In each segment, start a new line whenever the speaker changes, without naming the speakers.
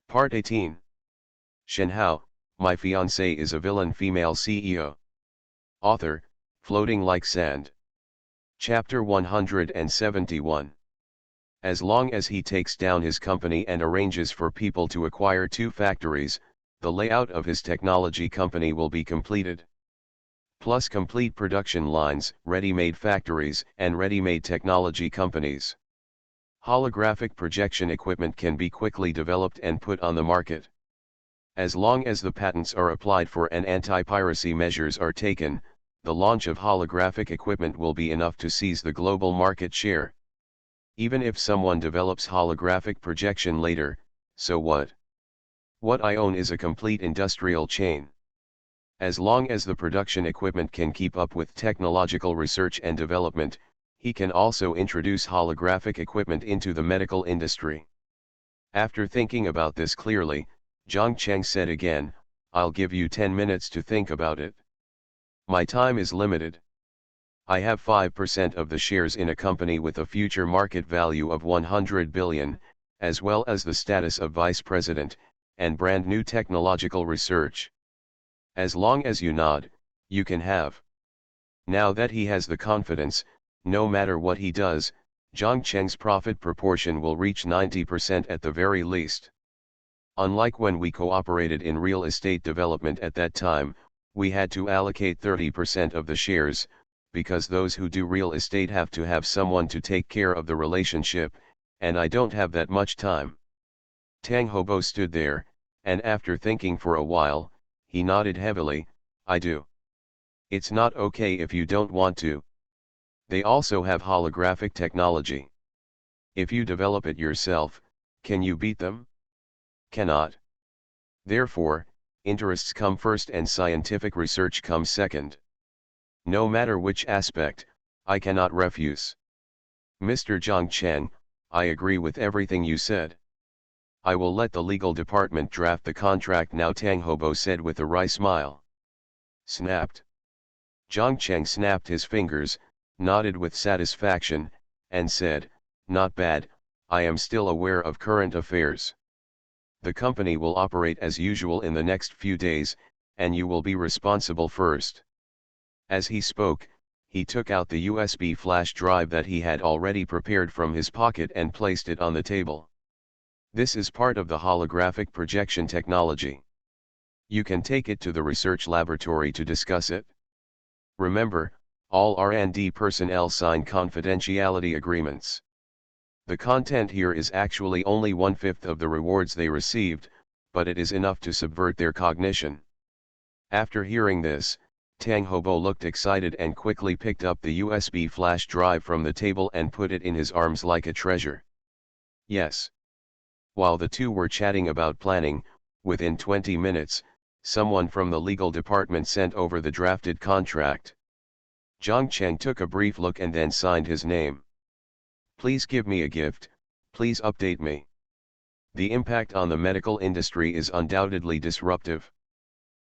Part 18. Shenhao, My Fiancée is a Villain Female CEO. Author, Floating Like Sand. Chapter 171. As long as he takes down his company and arranges for people to acquire 2 factories, the layout of his technology company will be completed. Plus complete production lines, ready-made factories, and ready-made technology companies. Holographic projection equipment can be quickly developed and put on the market. As long as the patents are applied for and anti-piracy measures are taken, the launch of holographic equipment will be enough to seize the global market share. Even if someone develops holographic projection later, so what? What I own is a complete industrial chain. As long as the production equipment can keep up with technological research and development, he can also introduce holographic equipment into the medical industry. After thinking about this clearly, Zhang Cheng said again, "I'll give you 10 minutes to think about it. My time is limited. I have 5% of the shares in a company with a future market value of 100 billion, as well as the status of vice president, and brand new technological research. As long as you nod, you can have." Now that he has the confidence, no matter what he does, Zhang Cheng's profit proportion will reach 90% at the very least. Unlike when we cooperated in real estate development at that time, we had to allocate 30% of the shares, because those who do real estate have to have someone to take care of the relationship, and I don't have that much time. Tang Hobo stood there, and after thinking for a while, he nodded heavily, "I do. It's not okay if you don't want to. They also have holographic technology. If you develop it yourself, can you beat them? Cannot. Therefore, interests come first and scientific research comes second. No matter which aspect, I cannot refuse." "Mr. Zhang Cheng, I agree with everything you said. I will let the legal department draft the contract now," Tang Hobo said with a wry smile. Snapped. Zhang Cheng snapped his fingers, nodded with satisfaction, and said, "Not bad, I am still aware of current affairs. The company will operate as usual in the next few days, and you will be responsible first." As he spoke, he took out the USB flash drive that he had already prepared from his pocket and placed it on the table. "This is part of the holographic projection technology. You can take it to the research laboratory to discuss it. Remember, all R&D personnel sign confidentiality agreements. The content here is actually only 1/5 of the rewards they received, but it is enough to subvert their cognition." After hearing this, Tang Hobo looked excited and quickly picked up the USB flash drive from the table and put it in his arms like a treasure. Yes. While the two were chatting about planning, within 20 minutes, someone from the legal department sent over the drafted contract. Zhang Cheng took a brief look and then signed his name. "Please give me a gift, please update me. The impact on the medical industry is undoubtedly disruptive.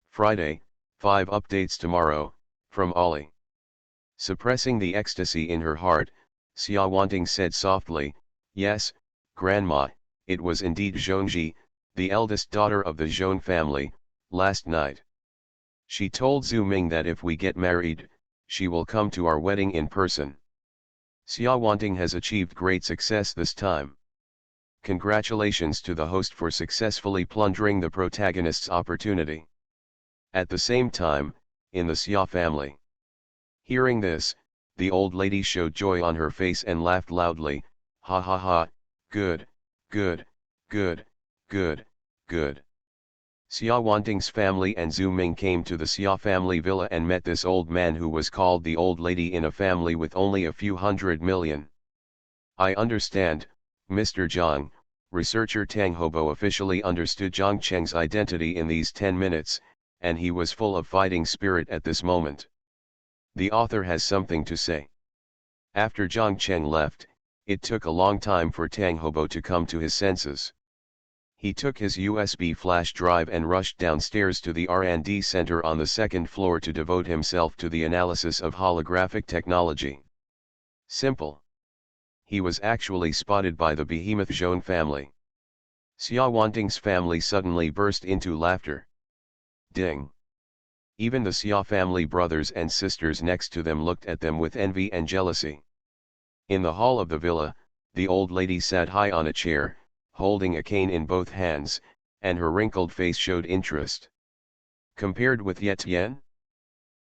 Friday, 5 updates tomorrow, from Ollie." Suppressing the ecstasy in her heart, Xia Wanting said softly, "Yes, Grandma, it was indeed Zhongji, the eldest daughter of the Zhong family, last night. She told Zhu Ming that if we get married, she will come to our wedding in person. Xia Wanting has achieved great success this time. Congratulations to the host for successfully plundering the protagonist's opportunity." At the same time, in the Xia family. Hearing this, the old lady showed joy on her face and laughed loudly, "Ha ha ha, good, good, good, good, good." Xia Wanting's family and Zhu Ming came to the Xia family villa and met this old man who was called the old lady in a family with only a few 100 million. "I understand, Mr. Zhang." Researcher Tang Hobo officially understood Zhang Cheng's identity in these 10 minutes, and he was full of fighting spirit at this moment. The author has something to say. After Zhang Cheng left, it took a long time for Tang Hobo to come to his senses. He took his USB flash drive and rushed downstairs to the R&D center on the second floor to devote himself to the analysis of holographic technology. Simple. He was actually spotted by the behemoth Zhong family. Xia Wanting's family suddenly burst into laughter. Ding! Even the Xia family brothers and sisters next to them looked at them with envy and jealousy. In the hall of the villa, the old lady sat high on a chair, holding a cane in both hands, and her wrinkled face showed interest. Compared with Ye Tian,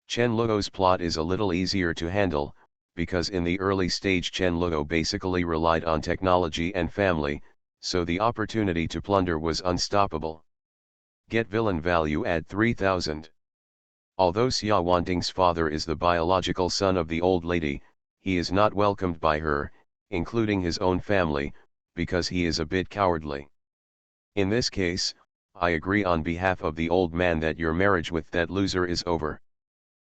Chen Luo's plot is a little easier to handle, because in the early stage Chen Luo basically relied on technology and family, so the opportunity to plunder was unstoppable. Get villain value add 3000. Although Xia Wanting's father is the biological son of the old lady, he is not welcomed by her, including his own family, because he is a bit cowardly. In this case, I agree on behalf of the old man that your marriage with that loser is over.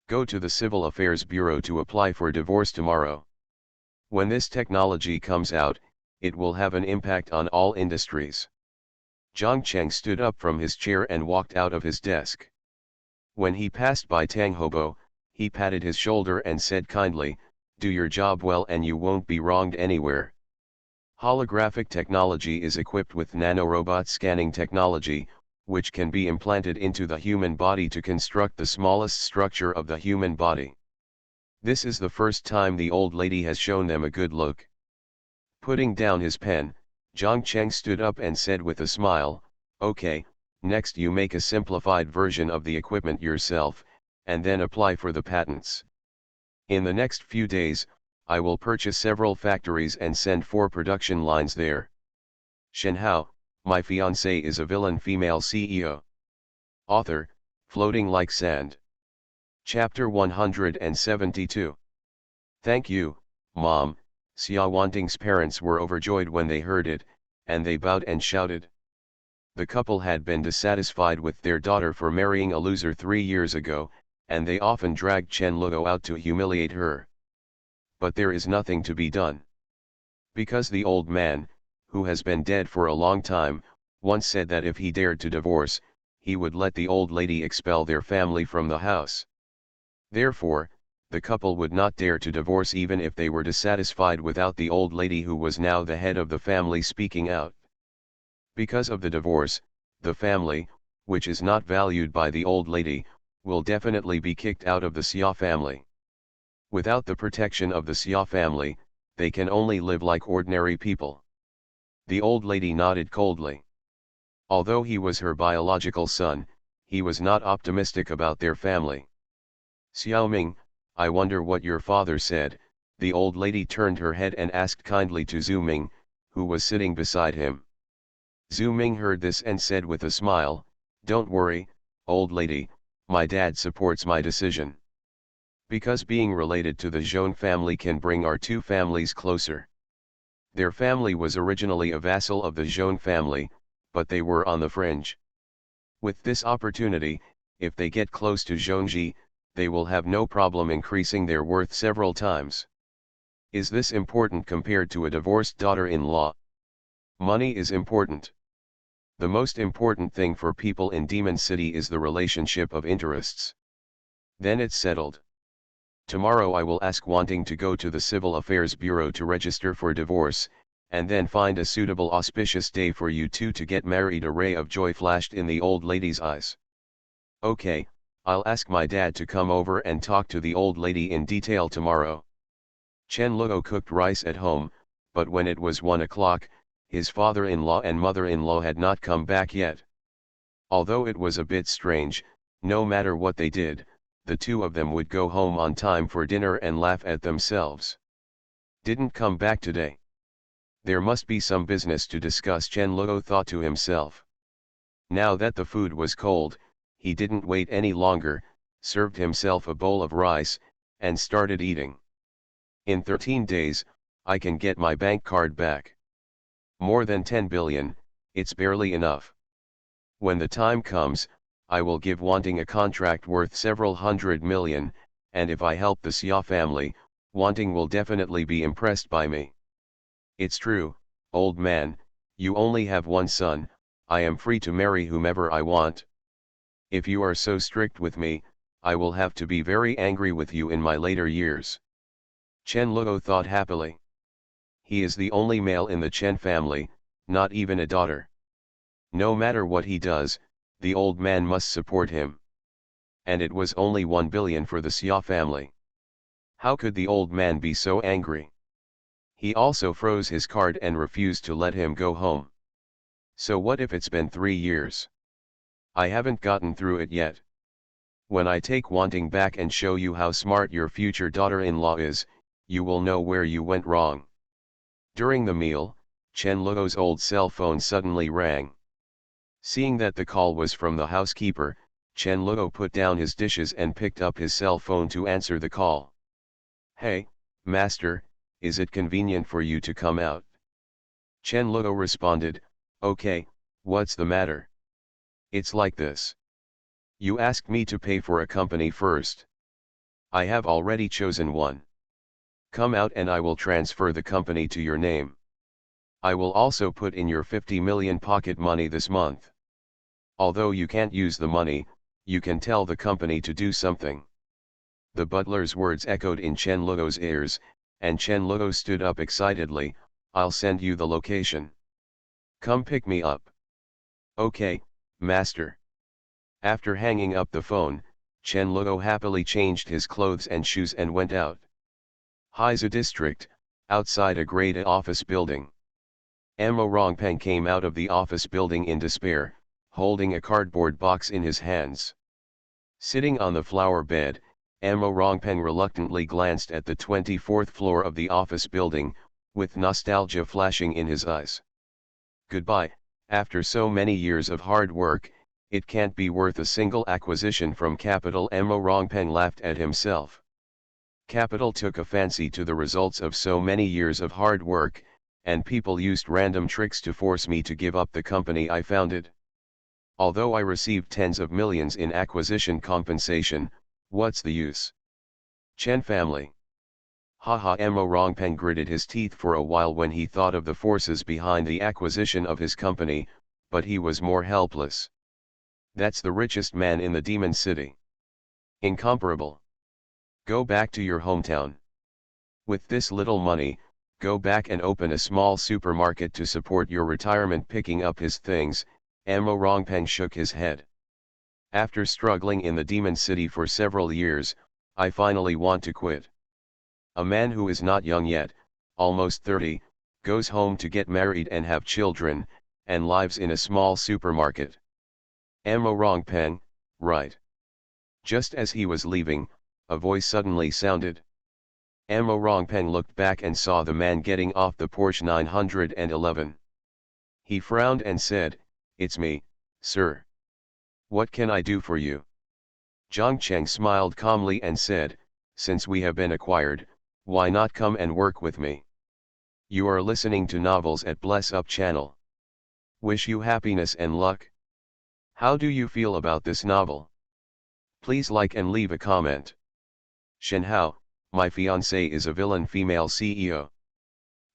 Go to the Civil Affairs Bureau to apply for divorce tomorrow. When this technology comes out, it will have an impact on all industries. Zhang Cheng stood up from his chair and walked out of his desk. When he passed by Tang Hobo, he patted his shoulder and said kindly, "Do your job well and you won't be wronged anywhere." Holographic technology is equipped with nanorobot scanning technology, which can be implanted into the human body to construct the smallest structure of the human body. This is the first time the old lady has shown them a good look. Putting down his pen, Zhang Cheng stood up and said with a smile, "Okay, next you make a simplified version of the equipment yourself, and then apply for the patents. In the next few days, I will purchase several factories and send 4 production lines there." Shenhao, My Fiancée is a Villain Female CEO. Author, Floating Like Sand. Chapter 172. Thank you, Mom. Xia Wanting's parents were overjoyed when they heard it, and they bowed and shouted. The couple had been dissatisfied with their daughter for marrying a loser 3 years ago, and they often dragged Chen Luo out to humiliate her. But there is nothing to be done. Because the old man, who has been dead for a long time, once said that if he dared to divorce, he would let the old lady expel their family from the house. Therefore, the couple would not dare to divorce even if they were dissatisfied without the old lady who was now the head of the family speaking out. Because of the divorce, the family, which is not valued by the old lady, will definitely be kicked out of the Xia family. Without the protection of the Xia family, they can only live like ordinary people. The old lady nodded coldly. Although he was her biological son, he was not optimistic about their family. "Xiaoming, I wonder what your father said." The old lady turned her head and asked kindly to Zhu Ming, who was sitting beside him. Zhu Ming heard this and said with a smile, "Don't worry, old lady, my dad supports my decision. Because being related to the Zhong family can bring our 2 families closer. Their family was originally a vassal of the Zhong family, but they were on the fringe. With this opportunity, if they get close to Zhongji, they will have no problem increasing their worth several times. Is this important compared to a divorced daughter-in-law? Money is important. The most important thing for people in Demon City is the relationship of interests. Then it's settled. Tomorrow I will ask Wanting to go to the Civil Affairs Bureau to register for divorce, and then find a suitable auspicious day for you two to get married." A ray of joy flashed in the old lady's eyes. "Okay, I'll ask my dad to come over and talk to the old lady in detail tomorrow." Chen Luo cooked rice at home, but when it was 1 o'clock, his father-in-law and mother-in-law had not come back yet. Although it was a bit strange, no matter what they did, the 2 of them would go home on time for dinner and laugh at themselves. "Didn't come back today. There must be some business to discuss," Chen Luo thought to himself. Now that the food was cold, he didn't wait any longer, served himself a bowl of rice, and started eating. "In 13 days, I can get my bank card back. More than 10 billion, it's barely enough. When the time comes, I will give Wanting a contract worth several 100 million, and if I help the Xia family, Wanting will definitely be impressed by me. It's true, old man, you only have 1 son, I am free to marry whomever I want. If you are so strict with me, I will have to be very angry with you in my later years." Chen Luo thought happily. He is the only male in the Chen family, not even a daughter. No matter what he does, the old man must support him. And it was only 1 billion for the Xia family. How could the old man be so angry? He also froze his card and refused to let him go home. So what if it's been 3 years? I haven't gotten through it yet. When I take wanting back and show you how smart your future daughter-in-law is, you will know where you went wrong. During the meal, Chen Luo's old cell phone suddenly rang. Seeing that the call was from the housekeeper, Chen Luo put down his dishes and picked up his cell phone to answer the call. "Hey, master, is it convenient for you to come out?" Chen Luo responded, "Okay, what's the matter?" "It's like this. You asked me to pay for a company first. I have already chosen one. Come out and I will transfer the company to your name. I will also put in your 50 million pocket money this month. Although you can't use the money, you can tell the company to do something." The butler's words echoed in Chen Luo's ears, and Chen Luo stood up excitedly. "I'll send you the location. Come pick me up." "Okay, master." After hanging up the phone, Chen Luo happily changed his clothes and shoes and went out. Haizu district, outside a grade A office building. Amo Rongpeng came out of the office building in despair, holding a cardboard box in his hands. Sitting on the flower bed, Amo Rongpeng reluctantly glanced at the 24th floor of the office building, with nostalgia flashing in his eyes. Goodbye, after so many years of hard work, it can't be worth a single acquisition from Capital. Amo Rongpeng laughed at himself. Capital took a fancy to the results of so many years of hard work, and people used random tricks to force me to give up the company I founded. Although I received tens of millions in acquisition compensation, what's the use? Chen family. Haha. Amo Rongpeng gritted his teeth for a while when he thought of the forces behind the acquisition of his company, but he was more helpless. That's the richest man in the Demon City. Incomparable. Go back to your hometown. With this little money, go back and open a small supermarket to support your retirement. Picking up his things, Amo Rongpeng shook his head. After struggling in the Demon City for several years, I finally want to quit. A man who is not young yet, almost 30, goes home to get married and have children, and lives in a small supermarket. Amo Rongpeng, right. Just as he was leaving, a voice suddenly sounded. Amo Rongpeng looked back and saw the man getting off the Porsche 911. He frowned and said, "It's me, sir. What can I do for you?" Zhang Cheng smiled calmly and said, "Since we have been acquired, why not come and work with me? You are listening to novels at Bless Up channel. Wish you happiness and luck. How do you feel about this novel? Please like and leave a comment." Shenhao, My Fiancée is a Villain Female CEO.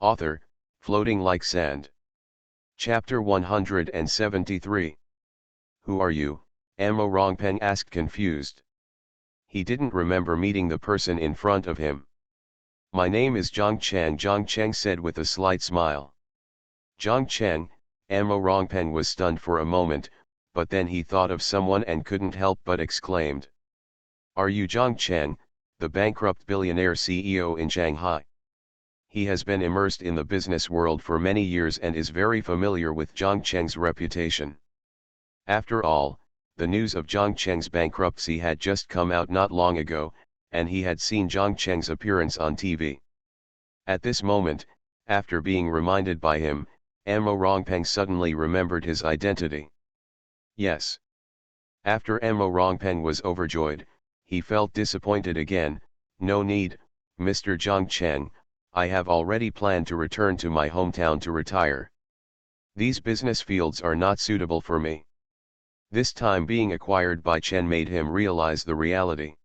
Author, Floating Like Sand. Chapter 173. Who are you? Amo Rongpeng asked, confused. He didn't remember meeting the person in front of him. "My name is Zhang Cheng," Zhang Cheng said with a slight smile. Zhang Cheng. Amo Rongpeng was stunned for a moment, but then he thought of someone and couldn't help but exclaimed. "Are you Zhang Cheng, the bankrupt billionaire CEO in Shanghai?" He has been immersed in the business world for many years and is very familiar with Zhang Cheng's reputation. After all, the news of Zhang Cheng's bankruptcy had just come out not long ago, and he had seen Zhang Cheng's appearance on TV. At this moment, after being reminded by him, Amo Rongpeng suddenly remembered his identity. Yes. After Amo Rongpeng was overjoyed, he felt disappointed again. "No need, Mr. Zhang Cheng, I have already planned to return to my hometown to retire. These business fields are not suitable for me." This time being acquired by Chen made him realize the reality.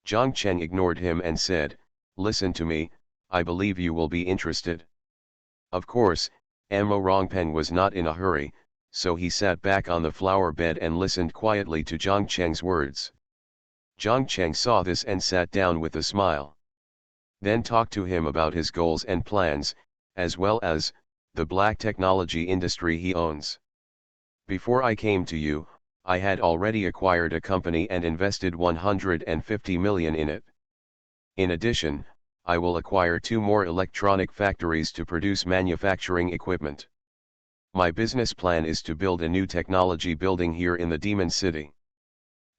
Zhang Cheng ignored him and said, "Listen to me, I believe you will be interested." Of course, Amo Rongpeng was not in a hurry, so he sat back on the flower bed and listened quietly to Zhang Cheng's words. Zhang Cheng saw this and sat down with a smile. Then talked to him about his goals and plans, as well as the black technology industry he owns. Before I came to you, I had already acquired a company and invested 150 million in it. In addition, I will acquire 2 more electronic factories to produce manufacturing equipment. My business plan is to build a new technology building here in the Demon City.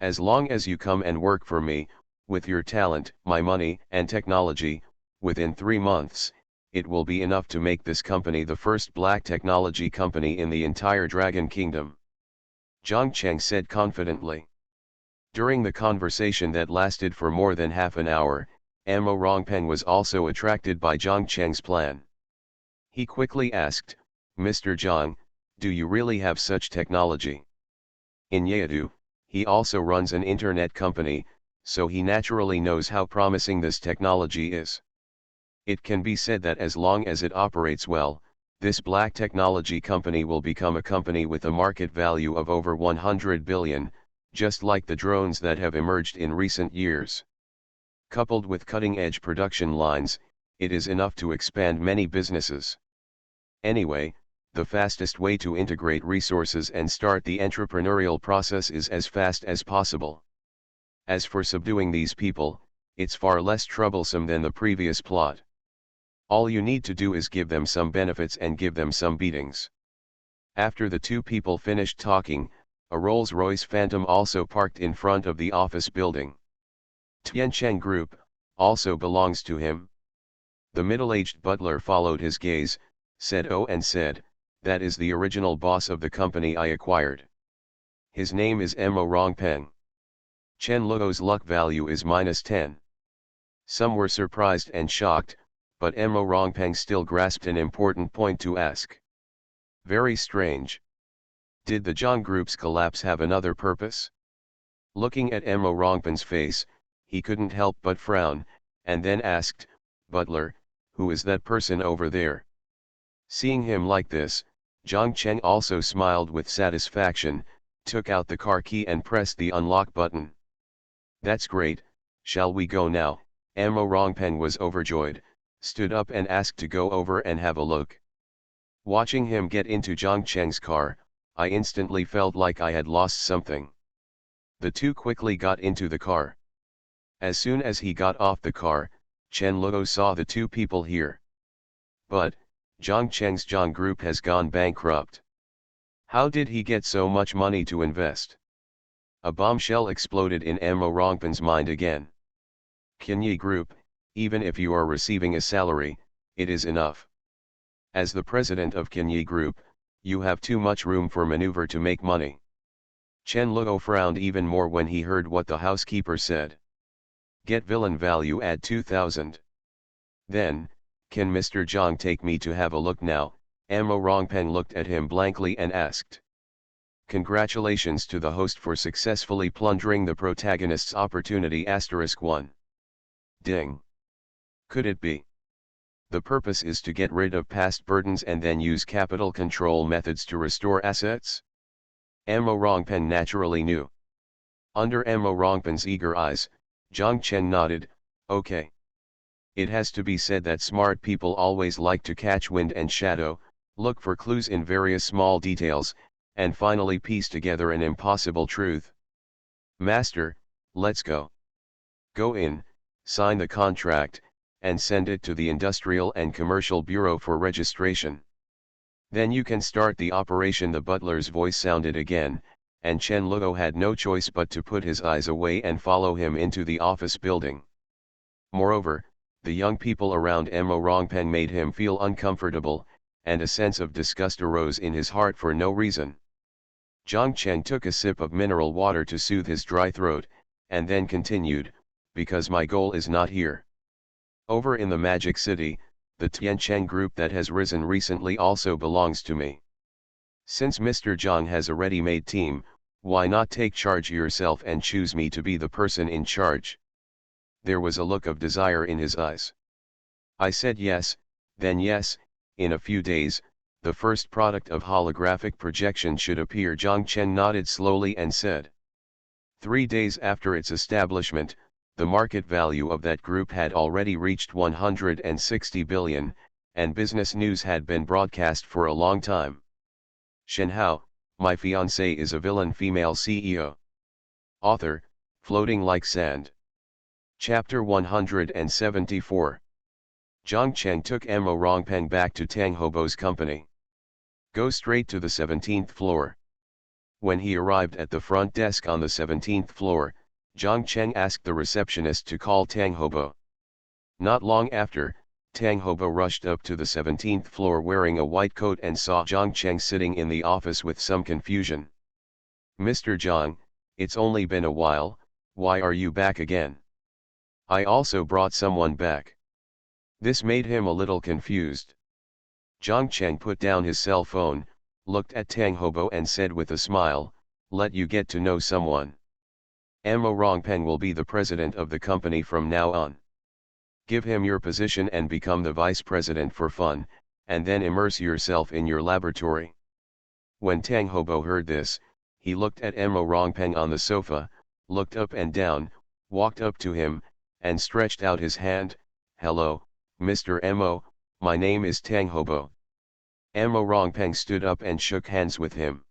As long as you come and work for me, with your talent, my money, and technology, within 3 months, it will be enough to make this company the first black technology company in the entire Dragon Kingdom. Zhang Cheng said confidently. During the conversation that lasted for more than half an hour, Amo Rongpeng was also attracted by Zhang Cheng's plan. He quickly asked, Mr. Zhang, do you really have such technology? In Yeadu, he also runs an internet company, so he naturally knows how promising this technology is. It can be said that as long as it operates well, this black technology company will become a company with a market value of over 100 billion, just like the drones that have emerged in recent years. Coupled with cutting-edge production lines, it is enough to expand many businesses. Anyway, the fastest way to integrate resources and start the entrepreneurial process is as fast as possible. As for subduing these people, it's far less troublesome than the previous plot. All you need to do is give them some benefits and give them some beatings. After the 2 people finished talking, a Rolls-Royce Phantom also parked in front of the office building. Tiancheng Group also belongs to him. The middle-aged butler followed his gaze, said oh and said, that is the original boss of the company I acquired. His name is Mo Rongpeng. Chen Luo's luck value is -10. Some were surprised and shocked, but Mo Rongpeng still grasped an important point to ask. Very strange. Did the Zhang Group's collapse have another purpose? Looking at Mo Rongpeng's face, he couldn't help but frown, and then asked, Butler, who is that person over there? Seeing him like this, Zhang Cheng also smiled with satisfaction, took out the car key and pressed the unlock button. That's great, shall we go now? Mo Rongpeng was overjoyed, stood up and asked to go over and have a look. Watching him get into Zhang Cheng's car, I instantly felt like I had lost something. The 2 quickly got into the car. As soon as he got off the car, Chen Luo saw the 2 people here. But, Zhang Cheng's Zhang Group has gone bankrupt. How did he get so much money to invest? A bombshell exploded in Mo Rongpeng's mind again. Fiancee Group, even if you are receiving a salary, it is enough. As the president of Fiancee Group, you have too much room for maneuver to make money. Chen Luo frowned even more when he heard what the housekeeper said. Get villain value add 2,000. Then, can Mr. Zhang take me to have a look now? Mo Rongpeng looked at him blankly and asked. Congratulations to the host for successfully plundering the protagonist's opportunity *1. Ding. Could it be? The purpose is to get rid of past burdens and then use capital control methods to restore assets? Mo Rongpeng naturally knew. Under Mo Rongpeng's eager eyes, Zhang Chen nodded, okay. It has to be said that smart people always like to catch wind and shadow, look for clues in various small details, and finally piece together an impossible truth. Master, let's go. Go in, sign the contract, and send it to the Industrial and Commercial Bureau for registration. Then you can start the operation. The butler's voice sounded again, and Chen Luo had no choice but to put his eyes away and follow him into the office building. Moreover, the young people around Mo Rongpeng made him feel uncomfortable, and a sense of disgust arose in his heart for no reason. Zhang Cheng took a sip of mineral water to soothe his dry throat, and then continued, because my goal is not here. Over in the Magic City, the Tiancheng Group that has risen recently also belongs to me. Since Mr. Zhang has a ready-made team, why not take charge yourself and choose me to be the person in charge? There was a look of desire in his eyes. I said yes, then yes, in a few days, the first product of holographic projection should appear. Zhang Chen nodded slowly and said. 3 days after its establishment, the market value of that group had already reached 160 billion, and business news had been broadcast for a long time. Shenhao, My Fiancée is a Villain Female CEO. Author, Floating Like Sand. Chapter 174. Zhang Cheng took Mo Rongpeng back to Tang Hobo's company. Go straight to the 17th floor. When he arrived at the front desk on the 17th floor, Zhang Cheng asked the receptionist to call Tang Hobo. Not long after, Tang Hobo rushed up to the 17th floor wearing a white coat and saw Zhang Cheng sitting in the office with some confusion. "Mr. Zhang, it's only been a while, why are you back again? I also brought someone back." This made him a little confused. Zhang Cheng put down his cell phone, looked at Tang Hobo and said with a smile, "Let you get to know someone. Mo Rongpeng will be the president of the company from now on. Give him your position and become the vice president for fun, and then immerse yourself in your laboratory." When Tang Hobo heard this, he looked at Mo Rongpeng on the sofa, looked up and down, walked up to him, and stretched out his hand. "Hello, Mr. Mo, my name is Tang Hobo." Mo Rongpeng stood up and shook hands with him.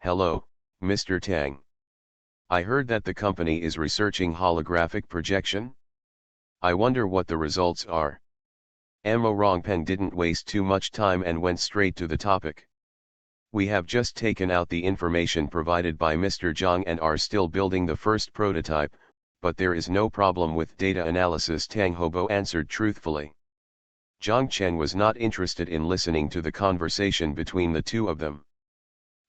"Hello, Mr. Tang. I heard that the company is researching holographic projection. I wonder what the results are." Mo Rongpeng didn't waste too much time and went straight to the topic. "We have just taken out the information provided by Mr. Zhang and are still building the first prototype, but there is no problem with data analysis," Tang Hobo answered truthfully. Zhang Cheng was not interested in listening to the conversation between the two of them.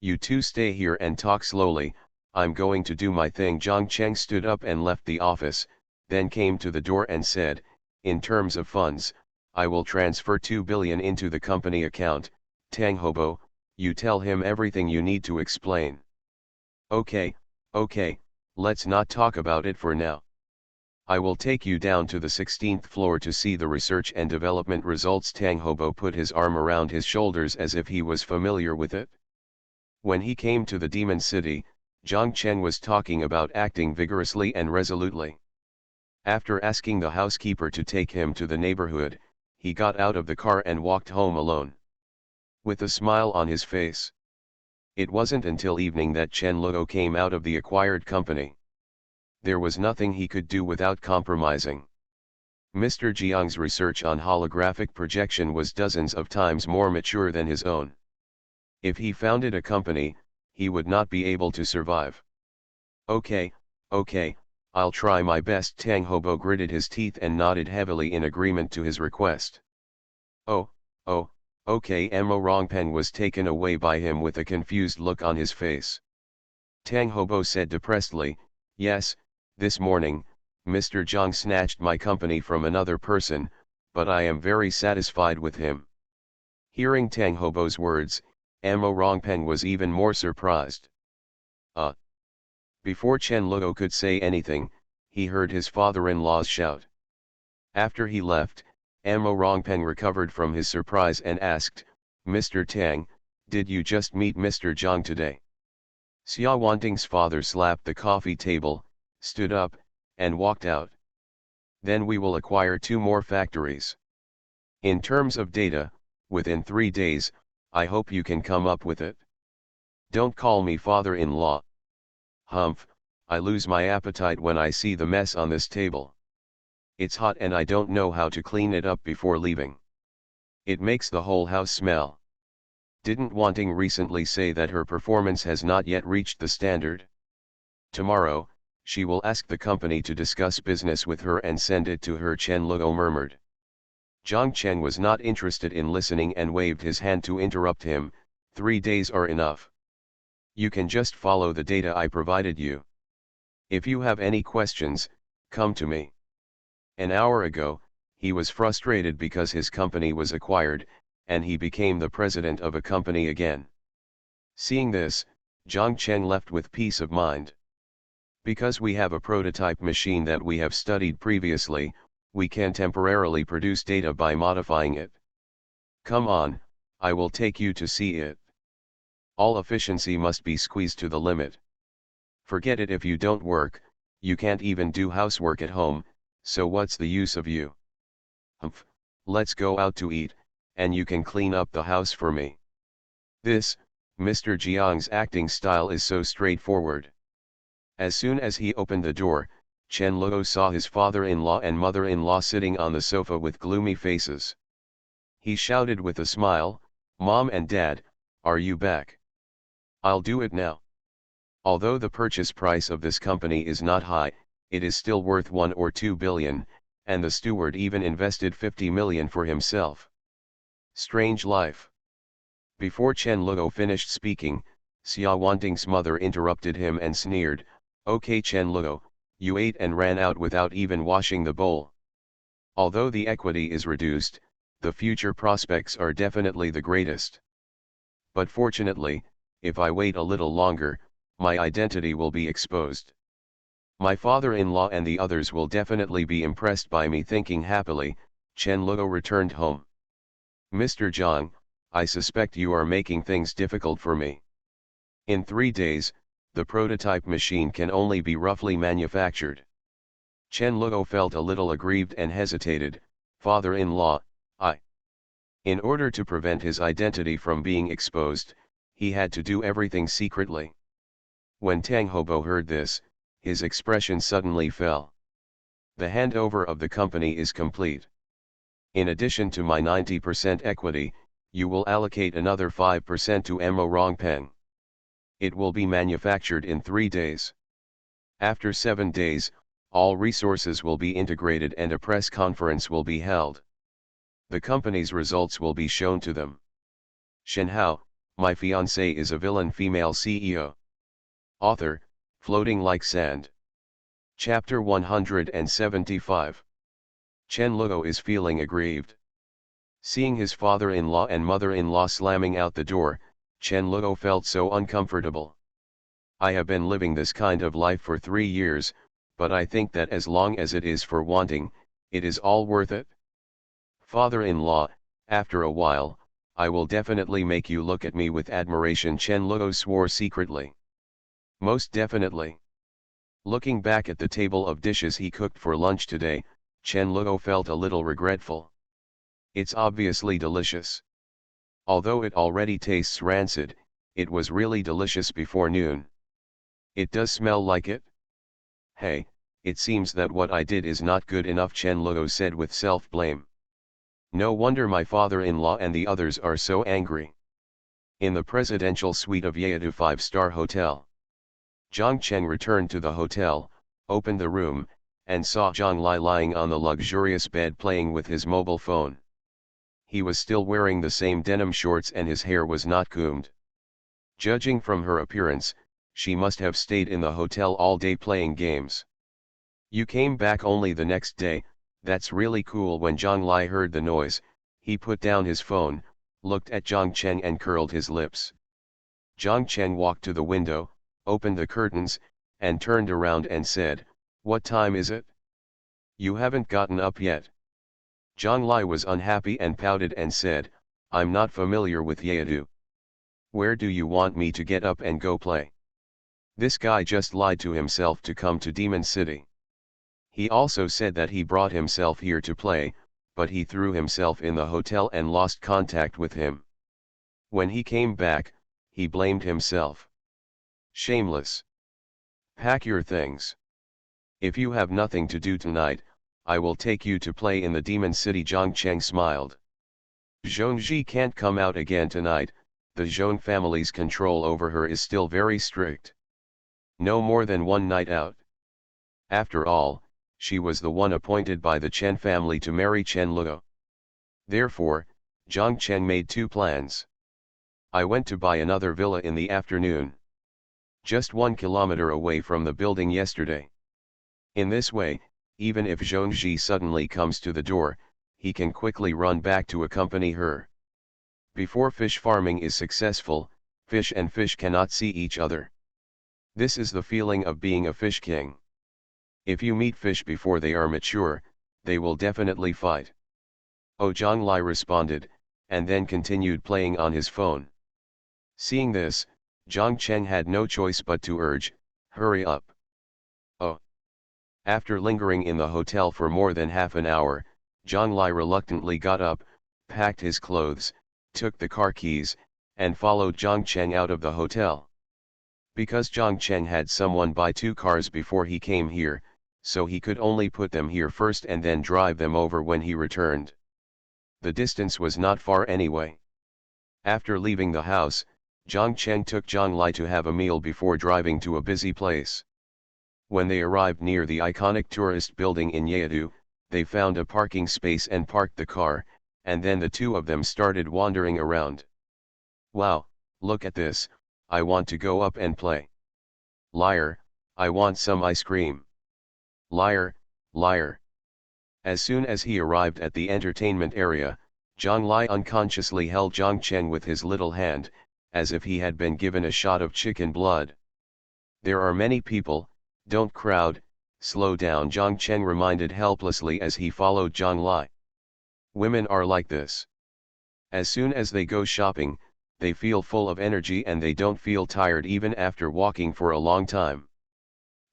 "You two stay here and talk slowly, I'm going to do my thing." Zhang Cheng stood up and left the office, then came to the door and said, "In terms of funds, I will transfer 2 billion into the company account. Tang Hobo, you tell him everything you need to explain." Okay, let's not talk about it for now. I will take you down to the 16th floor to see the research and development results." Tang Hobo put his arm around his shoulders as if he was familiar with it. When he came to the Demon City, Zhang Cheng was talking about acting vigorously and resolutely. After asking the housekeeper to take him to the neighborhood, he got out of the car and walked home alone, with a smile on his face. It wasn't until evening that Chen Luo came out of the acquired company. There was nothing he could do without compromising. Mr. Jiang's research on holographic projection was dozens of times more mature than his own. If he founded a company, he would not be able to survive. Okay, I'll try my best." Tang Hobo gritted his teeth and nodded heavily in agreement to his request. Oh, okay." Mo Rongpeng was taken away by him with a confused look on his face. Tang Hobo said depressedly, "Yes, this morning, Mr. Zhang snatched my company from another person, but I am very satisfied with him." Hearing Tang Hobo's words, Mo Rongpeng was even more surprised. Before Chen Luo could say anything, he heard his father-in-law's shout. After he left, Mo Rongpeng recovered from his surprise and asked, "Mr. Tang, did you just meet Mr. Zhang today?" Xia Wanting's father slapped the coffee table, stood up, and walked out. "Then we will acquire 2 more factories. In terms of data, within 3 days, I hope you can come up with it. Don't call me father-in-law. Humph, I lose my appetite when I see the mess on this table. It's hot and I don't know how to clean it up before leaving. It makes the whole house smell. Didn't Wanting recently say that her performance has not yet reached the standard? Tomorrow, she will ask the company to discuss business with her and send it to her," Chen Luo murmured. Zhang Cheng was not interested in listening and waved his hand to interrupt him. 3 days are enough. You can just follow the data I provided you. If you have any questions, come to me." An hour ago, he was frustrated because his company was acquired, and he became the president of a company again. Seeing this, Zhang Cheng left with peace of mind. "Because we have a prototype machine that we have studied previously, we can temporarily produce data by modifying it. Come on, I will take you to see it. All efficiency must be squeezed to the limit. Forget it if you don't work, you can't even do housework at home, so what's the use of you? Humph, let's go out to eat, and you can clean up the house for me." This, Mr. Jiang's acting style is so straightforward. As soon as he opened the door, Chen Luo saw his father-in-law and mother-in-law sitting on the sofa with gloomy faces. He shouted with a smile, "Mom and Dad, are you back? I'll do it now." Although the purchase price of this company is not high, it is still worth 1 or 2 billion, and the steward even invested 50 million for himself. Strange life. Before Chen Luo finished speaking, Xia Wanting's mother interrupted him and sneered, "Okay Chen Luo, you ate and ran out without even washing the bowl. Although the equity is reduced, the future prospects are definitely the greatest. But fortunately, if I wait a little longer, my identity will be exposed. My father-in-law and the others will definitely be impressed by me." Thinking happily, Chen Luo returned home. "Mr. Zhang, I suspect you are making things difficult for me. In 3 days, the prototype machine can only be roughly manufactured." Chen Luo felt a little aggrieved and hesitated. "Father-in-law, In order to prevent his identity from being exposed, he had to do everything secretly. When Tang Hobo heard this, his expression suddenly fell. "The handover of the company is complete. In addition to my 90% equity, you will allocate another 5% to Mo Rongpeng. It will be manufactured in 3 days. After 7 days, all resources will be integrated and a press conference will be held. The company's results will be shown to them. Shenhao, my fiancée is a villain female CEO." Author, Floating Like Sand. Chapter 175. Chen Luo is feeling aggrieved. Seeing his father-in-law and mother-in-law slamming out the door, Chen Luo felt so uncomfortable. "I have been living this kind of life for 3 years, but I think that as long as it is for wanting, it is all worth it. Father-in-law, after a while, I will definitely make you look at me with admiration." Chen Luo swore secretly. "Most definitely." Looking back at the table of dishes he cooked for lunch today, Chen Luo felt a little regretful. It's obviously delicious. Although it already tastes rancid, it was really delicious before noon. "It does smell like it. Hey, it seems that what I did is not good enough," Chen Luo said with self-blame. "No wonder my father-in-law and the others are so angry." In the presidential suite of Yeadu 5-star hotel, Zhang Cheng returned to the hotel, opened the room, and saw Zhang Lai lying on the luxurious bed playing with his mobile phone. He was still wearing the same denim shorts and his hair was not combed. Judging from her appearance, she must have stayed in the hotel all day playing games. "You came back only the next day, that's really cool." When Zhang Lai heard the noise, he put down his phone, looked at Zhang Cheng and curled his lips. Zhang Cheng walked to the window, opened the curtains, and turned around and said, "What time is it? You haven't gotten up yet." Zhang Lai was unhappy and pouted and said, "I'm not familiar with Yeadu. Where do you want me to get up and go play? This guy just lied to himself to come to Demon City. He also said that he brought himself here to play, but he threw himself in the hotel and lost contact with him. When he came back, he blamed himself. Shameless. Pack your things. If you have nothing to do tonight, I will take you to play in the Demon City." Zhang Cheng smiled. "Zhongji can't come out again tonight, the Zhong family's control over her is still very strict. No more than one night out. After all, she was the one appointed by the Chen family to marry Chen Luo. Therefore, Zhang Cheng made 2 plans. I went to buy another villa in the afternoon. Just 1 kilometer away from the building yesterday. In this way, even if Zhongji suddenly comes to the door, he can quickly run back to accompany her. Before fish farming is successful, fish and fish cannot see each other. This is the feeling of being a fish king. If you meet fish before they are mature, they will definitely fight." "Oh," Zhang Lai responded, and then continued playing on his phone. Seeing this, Zhang Cheng had no choice but to urge, "Hurry up." "Oh." After lingering in the hotel for more than half an hour, Zhang Lai reluctantly got up, packed his clothes, took the car keys, and followed Zhang Cheng out of the hotel. Because Zhang Cheng had someone buy 2 cars before he came here, so he could only put them here first and then drive them over when he returned. The distance was not far anyway. After leaving the house, Zhang Cheng took Zhang Lai to have a meal before driving to a busy place. When they arrived near the iconic tourist building in Yeadu, they found a parking space and parked the car, and then the two of them started wandering around. "Wow, look at this, I want to go up and play." "Liar, I want some ice cream." "Liar, liar." As soon as he arrived at the entertainment area, Zhang Lai unconsciously held Zhang Cheng with his little hand, as if he had been given a shot of chicken blood. "There are many people, don't crowd, slow down," Zhang Cheng reminded helplessly as he followed Zhang Lai. Women are like this. As soon as they go shopping, they feel full of energy and they don't feel tired even after walking for a long time.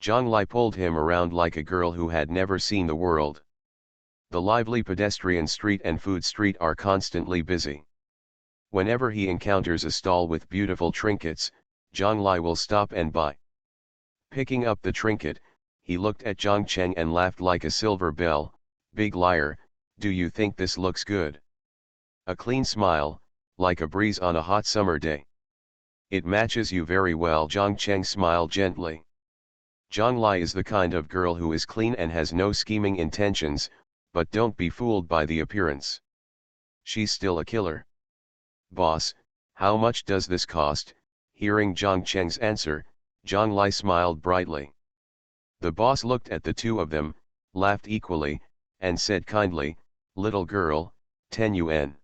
Zhang Lai pulled him around like a girl who had never seen the world. The lively pedestrian street and food street are constantly busy. Whenever he encounters a stall with beautiful trinkets, Zhang Lai will stop and buy. Picking up the trinket, he looked at Zhang Cheng and laughed like a silver bell. "Big liar, do you think this looks good?" A clean smile, like a breeze on a hot summer day. "It matches you very well," Zhang Cheng smiled gently. Zhang Lai is the kind of girl who is clean and has no scheming intentions, but don't be fooled by the appearance. She's still a killer. "Boss, how much does this cost?" Hearing Zhang Cheng's answer, Zhang Lai smiled brightly. The boss looked at the two of them, laughed equally, and said kindly, "Little girl, 10 yuan.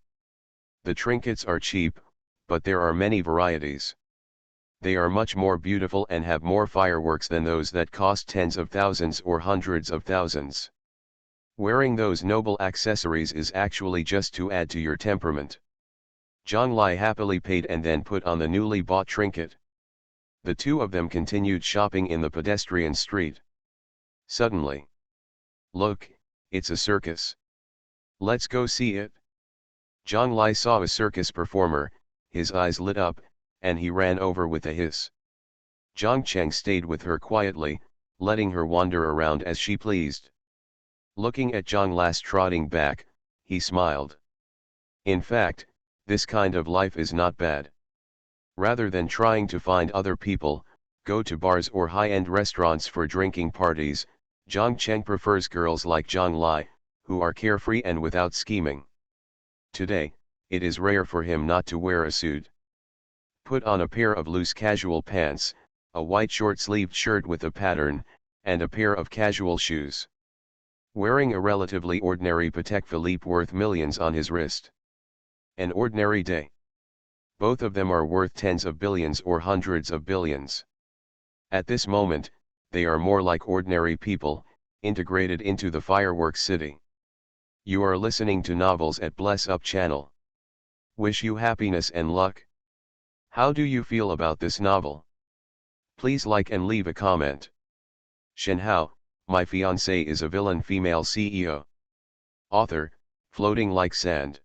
The trinkets are cheap, but there are many varieties. They are much more beautiful and have more fireworks than those that cost tens of thousands or hundreds of thousands. Wearing those noble accessories is actually just to add to your temperament." Zhang Lai happily paid and then put on the newly bought trinket. The two of them continued shopping in the pedestrian street. Suddenly, "Look, it's a circus. Let's go see it." Zhang Lai saw a circus performer, his eyes lit up, and he ran over with a hiss. Zhang Cheng stayed with her quietly, letting her wander around as she pleased. Looking at Zhang Lai's trotting back, he smiled. In fact, this kind of life is not bad. Rather than trying to find other people, go to bars or high-end restaurants for drinking parties, Zhang Cheng prefers girls like Zhang Lai, who are carefree and without scheming. Today, it is rare for him not to wear a suit. Put on a pair of loose casual pants, a white short-sleeved shirt with a pattern, and a pair of casual shoes. Wearing a relatively ordinary Patek Philippe worth millions on his wrist. An ordinary day. Both of them are worth tens of billions or hundreds of billions. At this moment, they are more like ordinary people, integrated into the fireworks city. You are listening to Novels at Bless Up channel. Wish you happiness and luck. How do you feel about this novel? Please like and leave a comment. Shenhao, My Fiancée is a Villain Female CEO. Author, Floating Like Sand.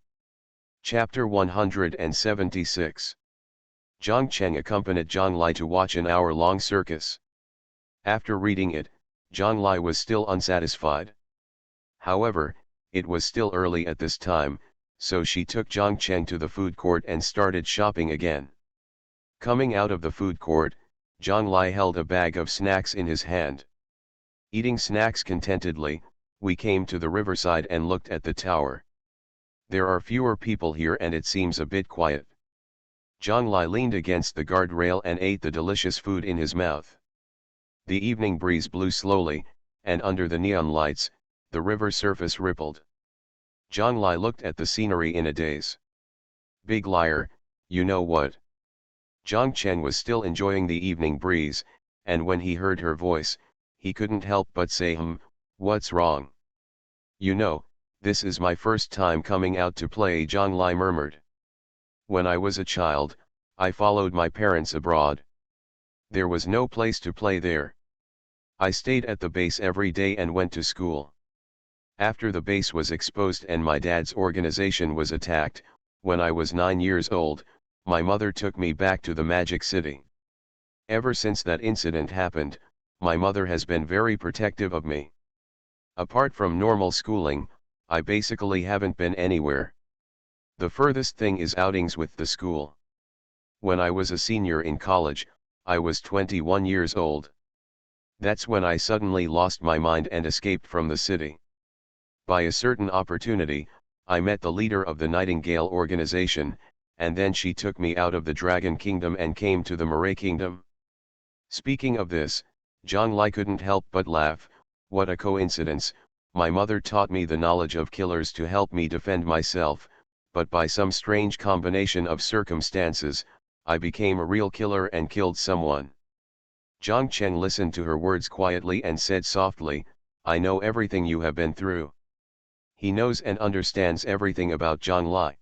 Chapter 176. Zhang Cheng accompanied Zhang Lai to watch an hour-long circus. After reading it, Zhang Lai was still unsatisfied. However, it was still early at this time, so she took Zhang Cheng to the food court and started shopping again. Coming out of the food court, Zhang Lai held a bag of snacks in his hand. Eating snacks contentedly, we came to the riverside and looked at the tower. There are fewer people here and it seems a bit quiet. Zhang Lai leaned against the guardrail and ate the delicious food in his mouth. The evening breeze blew slowly, and under the neon lights, the river surface rippled. Zhang Lai looked at the scenery in a daze. "Big liar, you know what?" Zhang Cheng was still enjoying the evening breeze, and when he heard her voice, he couldn't help but say, "What's wrong?" "You know, this is my first time coming out to play," Zhang Lai murmured. "When I was a child, I followed my parents abroad. There was no place to play there. I stayed at the base every day and went to school. After the base was exposed and my dad's organization was attacked, when I was 9 years old, my mother took me back to the Magic City. Ever since that incident happened, my mother has been very protective of me. Apart from normal schooling, I basically haven't been anywhere. The furthest thing is outings with the school. When I was a senior in college, I was 21 years old. That's when I suddenly lost my mind and escaped from the city. By a certain opportunity, I met the leader of the Nightingale organization, and then she took me out of the Dragon Kingdom and came to the Mirai Kingdom. Speaking of this, Zhang Li couldn't help but laugh. What a coincidence, my mother taught me the knowledge of killers to help me defend myself, but by some strange combination of circumstances, I became a real killer and killed someone. Zhang Chen listened to her words quietly and said softly, I know everything you have been through. He knows and understands everything about Zhang Li.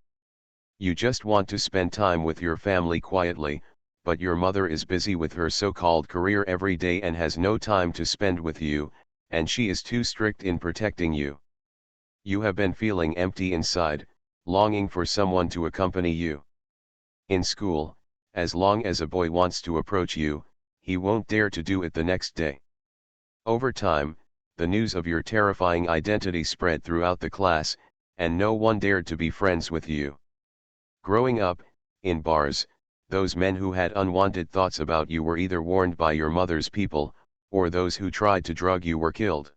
You just want to spend time with your family quietly, but your mother is busy with her so-called career every day and has no time to spend with you, and she is too strict in protecting you. You have been feeling empty inside, longing for someone to accompany you. In school, as long as a boy wants to approach you, he won't dare to do it the next day. Over time, the news of your terrifying identity spread throughout the class, and no one dared to be friends with you. Growing up, in bars, those men who had unwanted thoughts about you were either warned by your mother's people, or those who tried to drug you were killed.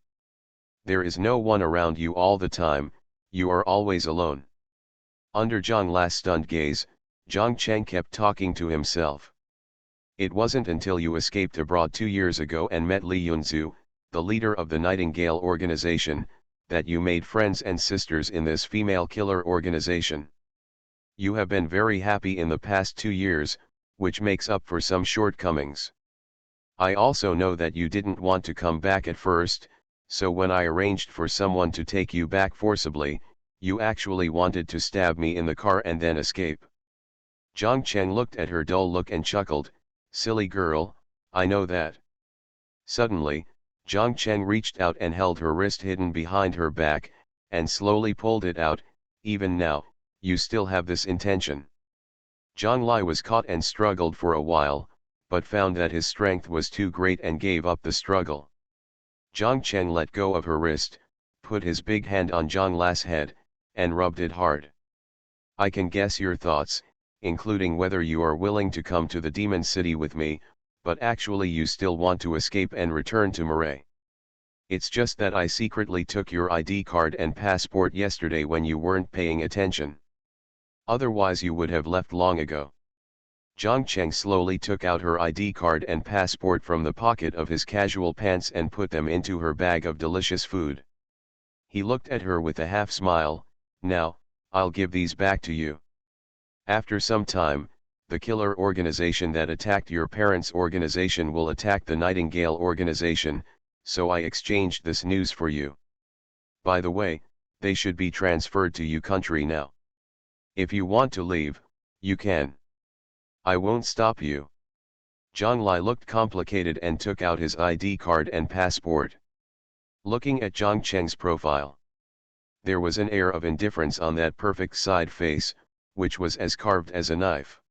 There is no one around you all the time, you are always alone. Under Zhang Li's stunned gaze, Zhang Cheng kept talking to himself. It wasn't until you escaped abroad 2 years ago and met Li Yunzu, the leader of the Nightingale organization, that you made friends and sisters in this female killer organization. You have been very happy in the past 2 years, which makes up for some shortcomings. I also know that you didn't want to come back at first, so when I arranged for someone to take you back forcibly, you actually wanted to stab me in the car and then escape. Zhang Cheng looked at her dull look and chuckled, silly girl, I know that. Suddenly, Zhang Cheng reached out and held her wrist hidden behind her back, and slowly pulled it out. Even now, you still have this intention. Zhang Li was caught and struggled for a while, but found that his strength was too great and gave up the struggle. Zhang Cheng let go of her wrist, put his big hand on Zhang Li's head, and rubbed it hard. I can guess your thoughts, including whether you are willing to come to the Demon City with me, but actually you still want to escape and return to Mirai. It's just that I secretly took your ID card and passport yesterday when you weren't paying attention. Otherwise you would have left long ago. Zhang Cheng slowly took out her ID card and passport from the pocket of his casual pants and put them into her bag of delicious food. He looked at her with a half smile, now, I'll give these back to you. After some time, the killer organization that attacked your parents' organization will attack the Nightingale organization, so I exchanged this news for you. By the way, they should be transferred to your country now. If you want to leave, you can. I won't stop you. Zhang Li looked complicated and took out his ID card and passport. Looking at Zhang Cheng's profile, there was an air of indifference on that perfect side face, which was as carved as a knife.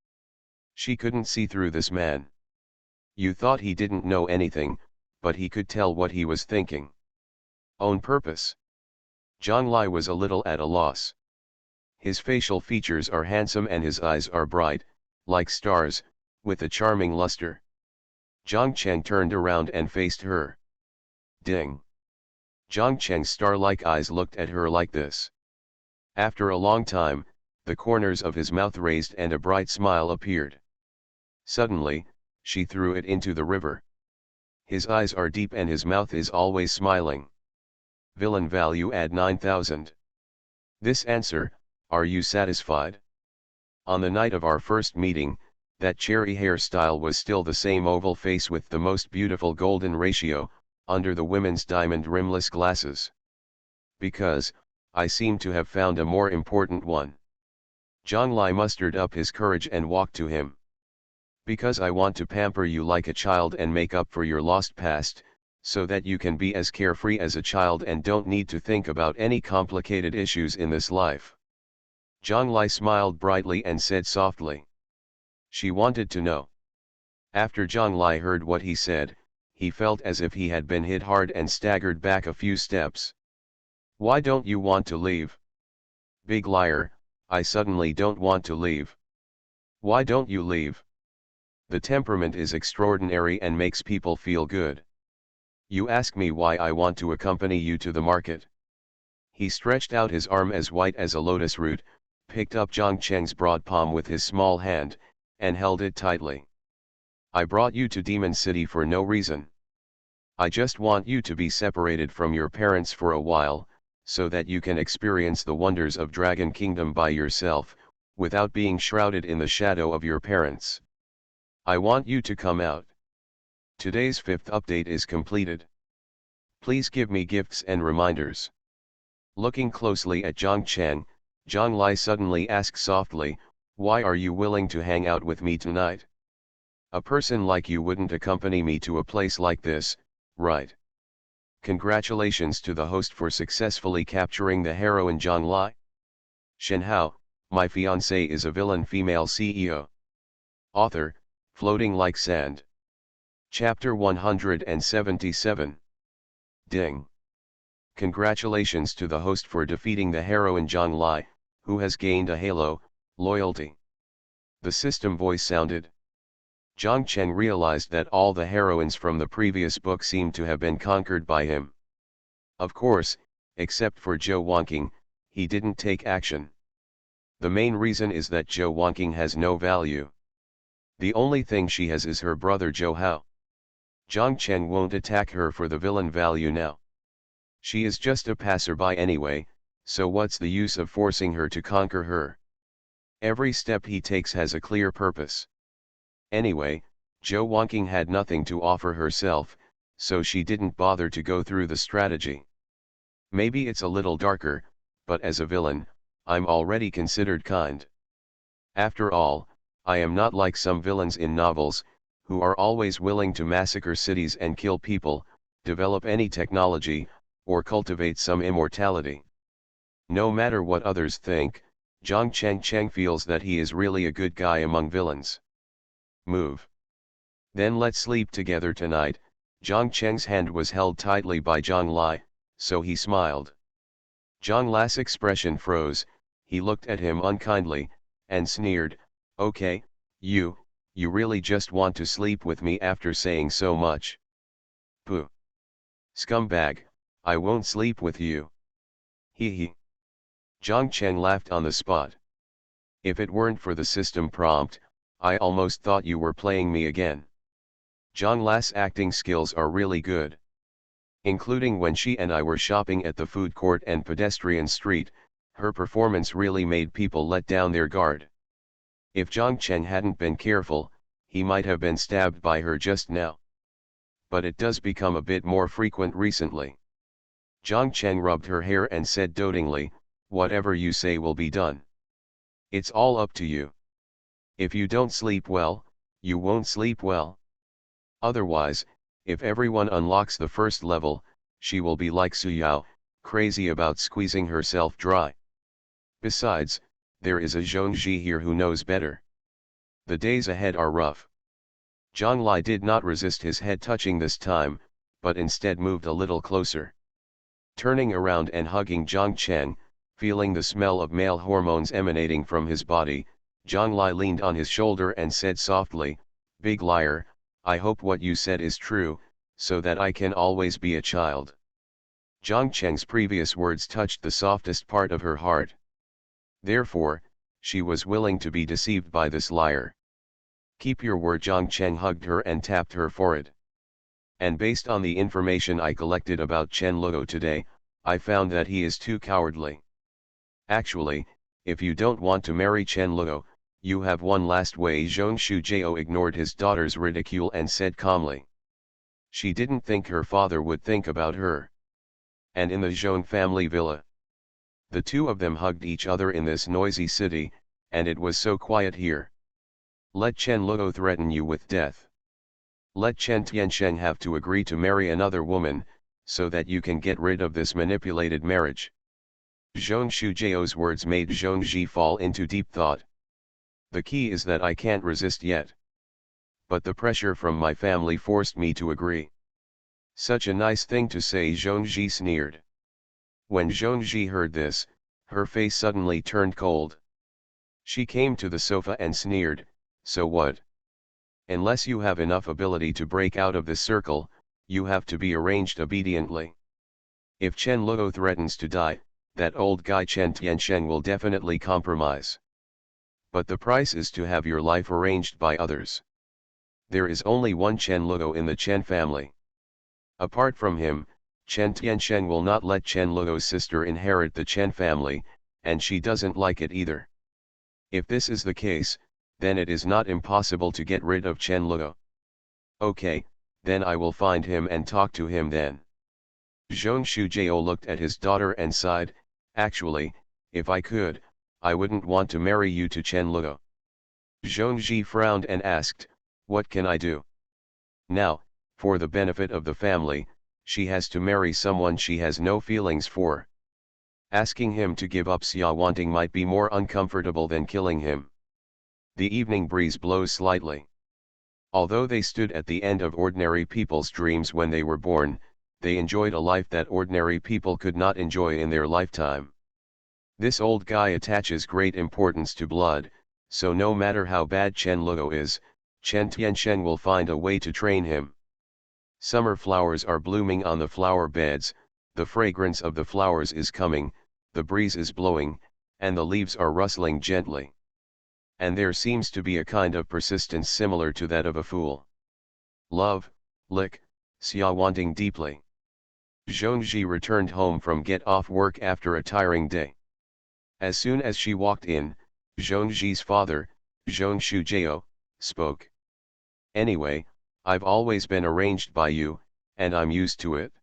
She couldn't see through this man. You thought he didn't know anything, but he could tell what he was thinking. On purpose. Zhang Li was a little at a loss. His facial features are handsome and his eyes are bright, like stars, with a charming luster. Zhang Cheng turned around and faced her. Ding! Zhang Cheng's star-like eyes looked at her like this. After a long time, the corners of his mouth raised and a bright smile appeared. Suddenly, she threw it into the river. His eyes are deep and his mouth is always smiling. Villain value add 9,000. This answer, are you satisfied? On the night of our first meeting, that cherry hairstyle was still the same oval face with the most beautiful golden ratio, under the women's diamond rimless glasses. Because, I seem to have found a more important one. Zhang Li mustered up his courage and walked to him. Because I want to pamper you like a child and make up for your lost past, so that you can be as carefree as a child and don't need to think about any complicated issues in this life. Zhang Li smiled brightly and said softly. She wanted to know. After Zhang Lai heard what he said, he felt as if he had been hit hard and staggered back a few steps. Why don't you want to leave? Big liar, I suddenly don't want to leave. Why don't you leave? The temperament is extraordinary and makes people feel good. You ask me why I want to accompany you to the market. He stretched out his arm as white as a lotus root, picked up Zhang Cheng's broad palm with his small hand, and held it tightly. I brought you to Demon City for no reason. I just want you to be separated from your parents for a while, so that you can experience the wonders of Dragon Kingdom by yourself, without being shrouded in the shadow of your parents. I want you to come out. Today's 5th update is completed. Please give me gifts and reminders. Looking closely at Zhang Cheng, Zhang Lai suddenly asked softly, why are you willing to hang out with me tonight? A person like you wouldn't accompany me to a place like this, right? Congratulations to the host for successfully capturing the heroine Zhang Lai. Shenhao, my fiancée is a villain female CEO. Author, Floating Like Sand. Chapter 177. Ding. Congratulations to the host for defeating the heroine Zhang Lai, who has gained a halo, loyalty. The system voice sounded. Zhang Cheng realized that all the heroines from the previous book seemed to have been conquered by him. Of course, except for Zhou Wanqing, he didn't take action. The main reason is that Zhou Wanqing has no value. The only thing she has is her brother Zhou Hao. Zhang Cheng won't attack her for the villain value now. She is just a passerby anyway, so what's the use of forcing her to conquer her? Every step he takes has a clear purpose. Anyway, Zhou Wanqing had nothing to offer herself, so she didn't bother to go through the strategy. Maybe it's a little darker, but as a villain, I'm already considered kind. After all, I am not like some villains in novels, who are always willing to massacre cities and kill people, develop any technology, or cultivate some immortality. No matter what others think, Zhang Cheng feels that he is really a good guy among villains. Move. Then let's sleep together tonight. Zhang Cheng's hand was held tightly by Zhang Lai, so he smiled. Zhang Lai's expression froze, he looked at him unkindly, and sneered, okay, you really just want to sleep with me after saying so much? Pooh. Scumbag, I won't sleep with you. Hee hee. Zhang Cheng laughed on the spot. If it weren't for the system prompt, I almost thought you were playing me again. Zhang Lai's acting skills are really good. Including when she and I were shopping at the food court and pedestrian street, her performance really made people let down their guard. If Zhang Cheng hadn't been careful, he might have been stabbed by her just now. But it does become a bit more frequent recently. Zhang Cheng rubbed her hair and said dotingly, whatever you say will be done. It's all up to you. If you don't sleep well, you won't sleep well. Otherwise, if everyone unlocks the first level, she will be like Su Yao, crazy about squeezing herself dry. Besides, there is a Zhongzhi here who knows better. The days ahead are rough. Zhang Lai did not resist his head touching this time, but instead moved a little closer. Turning around and hugging Zhang Cheng, feeling the smell of male hormones emanating from his body, Zhang Lai leaned on his shoulder and said softly, big liar, I hope what you said is true, so that I can always be a child. Zhang Cheng's previous words touched the softest part of her heart. Therefore, she was willing to be deceived by this liar. Keep your word. Zhang Cheng hugged her and tapped her forehead. And based on the information I collected about Chen Luo today, I found that he is too cowardly. Actually, if you don't want to marry Chen Luo, you have one last way. Zhong Shujiao ignored his daughter's ridicule and said calmly. She didn't think her father would think about her. And in the Zhong family villa, the two of them hugged each other in this noisy city, and it was so quiet here. Let Chen Luo threaten you with death. Let Chen Tiansheng have to agree to marry another woman, so that you can get rid of this manipulated marriage. Zhong Shujiao's words made Zhongzhi fall into deep thought. The key is that I can't resist yet. But the pressure from my family forced me to agree. Such a nice thing to say, Zhongzhi sneered. When Zhongzhi heard this, her face suddenly turned cold. She came to the sofa and sneered, so what? Unless you have enough ability to break out of this circle, you have to be arranged obediently. If Chen Luo threatens to die, that old guy Chen Tiansheng will definitely compromise. But the price is to have your life arranged by others. There is only one Chen Luo in the Chen family. Apart from him, Chen Tiansheng will not let Chen Luo's sister inherit the Chen family, and she doesn't like it either. If this is the case, then it is not impossible to get rid of Chen Luo. Okay, then I will find him and talk to him then. Zhong Shujiao looked at his daughter and sighed, actually, if I could, I wouldn't want to marry you to Chen Luo. Zhongzhi frowned and asked, what can I do? Now, for the benefit of the family, she has to marry someone she has no feelings for. Asking him to give up Xia Wanting might be more uncomfortable than killing him. The evening breeze blows slightly. Although they stood at the end of ordinary people's dreams when they were born, they enjoyed a life that ordinary people could not enjoy in their lifetime. This old guy attaches great importance to blood, so no matter how bad Chen Luo is, Chen Tiansheng will find a way to train him. Summer flowers are blooming on the flower beds, the fragrance of the flowers is coming, the breeze is blowing, and the leaves are rustling gently. And there seems to be a kind of persistence similar to that of a fool. Love, lick, Xia Wanting deeply. Zhongzhi returned home from get off work after a tiring day. As soon as she walked in, Zhongzhi's father, Zhong Shujiao, spoke. Anyway, I've always been arranged by you, and I'm used to it.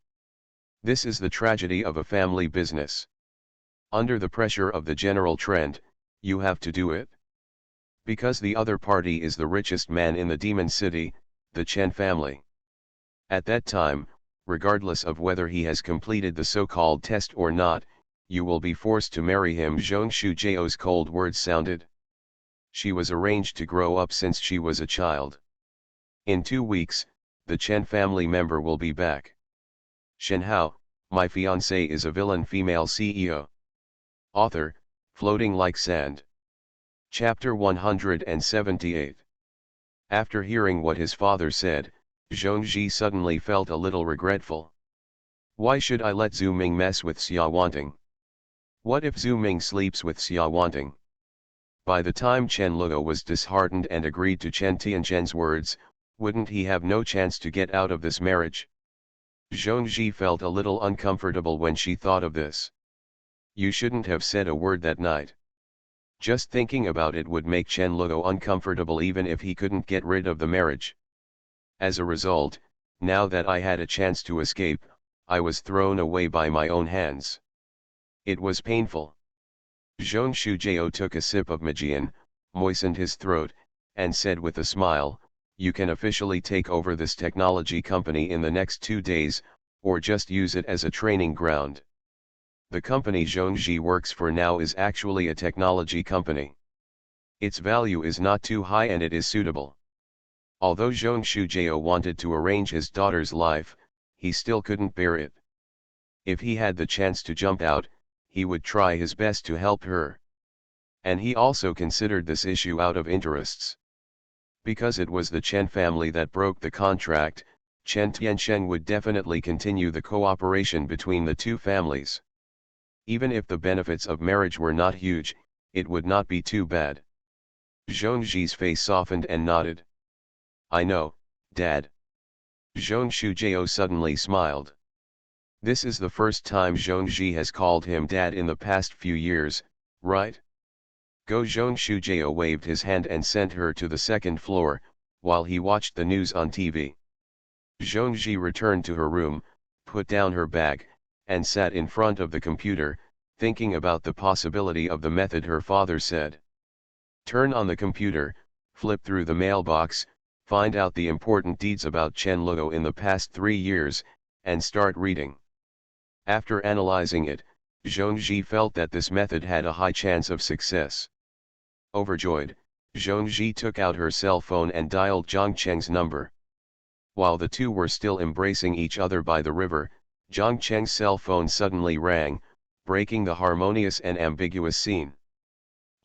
This is the tragedy of a family business. Under the pressure of the general trend, you have to do it. Because the other party is the richest man in the Demon City, the Chen family. At that time, regardless of whether he has completed the so-called test or not, you will be forced to marry him. Zhong Shujiao's cold words sounded. She was arranged to grow up since she was a child. In 2 weeks, the Chen family member will be back. Shenhao, my fiancée is a villain female CEO. Author, Floating Like Sand. Chapter 178. After hearing what his father said, Zhongzhi suddenly felt a little regretful. Why should I let Zhu Ming mess with Xia Wanting? What if Zhu Ming sleeps with Xia Wanting? By the time Chen Luo was disheartened and agreed to Chen Tianzhen's words, wouldn't he have no chance to get out of this marriage? Zhongzhi felt a little uncomfortable when she thought of this. You shouldn't have said a word that night. Just thinking about it would make Chen Luo uncomfortable even if he couldn't get rid of the marriage. As a result, now that I had a chance to escape, I was thrown away by my own hands. It was painful. Zhong Shujiao took a sip of Magian, moistened his throat, and said with a smile, you can officially take over this technology company in the next 2 days, or just use it as a training ground. The company Zhongzhi works for now is actually a technology company. Its value is not too high and it is suitable. Although Zhong Shujiao wanted to arrange his daughter's life, he still couldn't bear it. If he had the chance to jump out, he would try his best to help her. And he also considered this issue out of interests. Because it was the Chen family that broke the contract, Chen Tiansheng would definitely continue the cooperation between the two families. Even if the benefits of marriage were not huge, it would not be too bad. Zhongzhi's face softened and nodded. I know, Dad. Zhong Shujiao suddenly smiled. This is the first time Zhongzhi has called him Dad in the past few years, right? Go. Zhong Shujiao waved his hand and sent her to the second floor, while he watched the news on TV. Zhongzhi returned to her room, put down her bag, and sat in front of the computer, thinking about the possibility of the method her father said. Turn on the computer, flip through the mailbox, find out the important deeds about Chen Luo in the past 3 years, and start reading. After analyzing it, Zhongzhi felt that this method had a high chance of success. Overjoyed, Zhongzhi took out her cell phone and dialed Zhang Cheng's number. While the two were still embracing each other by the river, Zhang Cheng's cell phone suddenly rang, breaking the harmonious and ambiguous scene.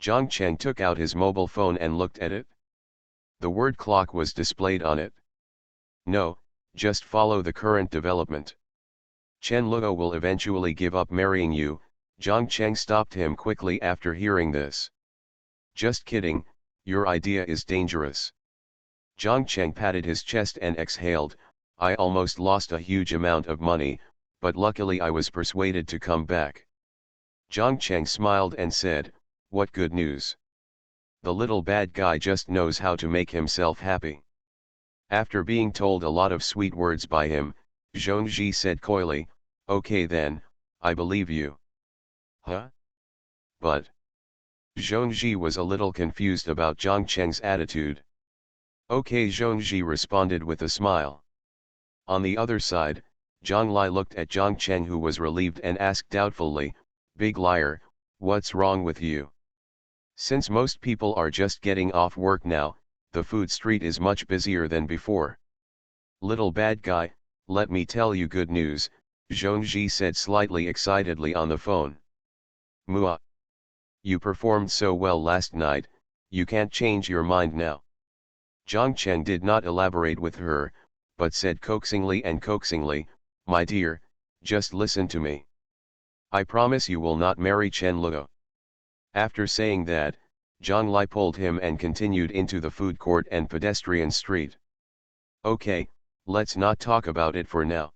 Zhang Cheng took out his mobile phone and looked at it. The word clock was displayed on it. No, just follow the current development. Chen Luo will eventually give up marrying you. Zhang Cheng stopped him quickly after hearing this. Just kidding, your idea is dangerous. Zhang Cheng patted his chest and exhaled, I almost lost a huge amount of money, but luckily I was persuaded to come back. Zhang Cheng smiled and said, what good news. The little bad guy just knows how to make himself happy. After being told a lot of sweet words by him, Zhongzhi said coyly, okay then, I believe you. Huh? But Zhongzhi was a little confused about Zhang Cheng's attitude. Okay, Zhongzhi responded with a smile. On the other side, Zhang Lai looked at Zhang Cheng, who was relieved, and asked doubtfully, big liar, what's wrong with you? Since most people are just getting off work now, the food street is much busier than before. Little bad guy, let me tell you good news, Zhongzhi said slightly excitedly on the phone. Mua. You performed so well last night, you can't change your mind now. Zhang Cheng did not elaborate with her, but said coaxingly, my dear, just listen to me. I promise you will not marry Chen Luo. After saying that, Zhang Lai pulled him and continued into the food court and pedestrian street. Okay, let's not talk about it for now.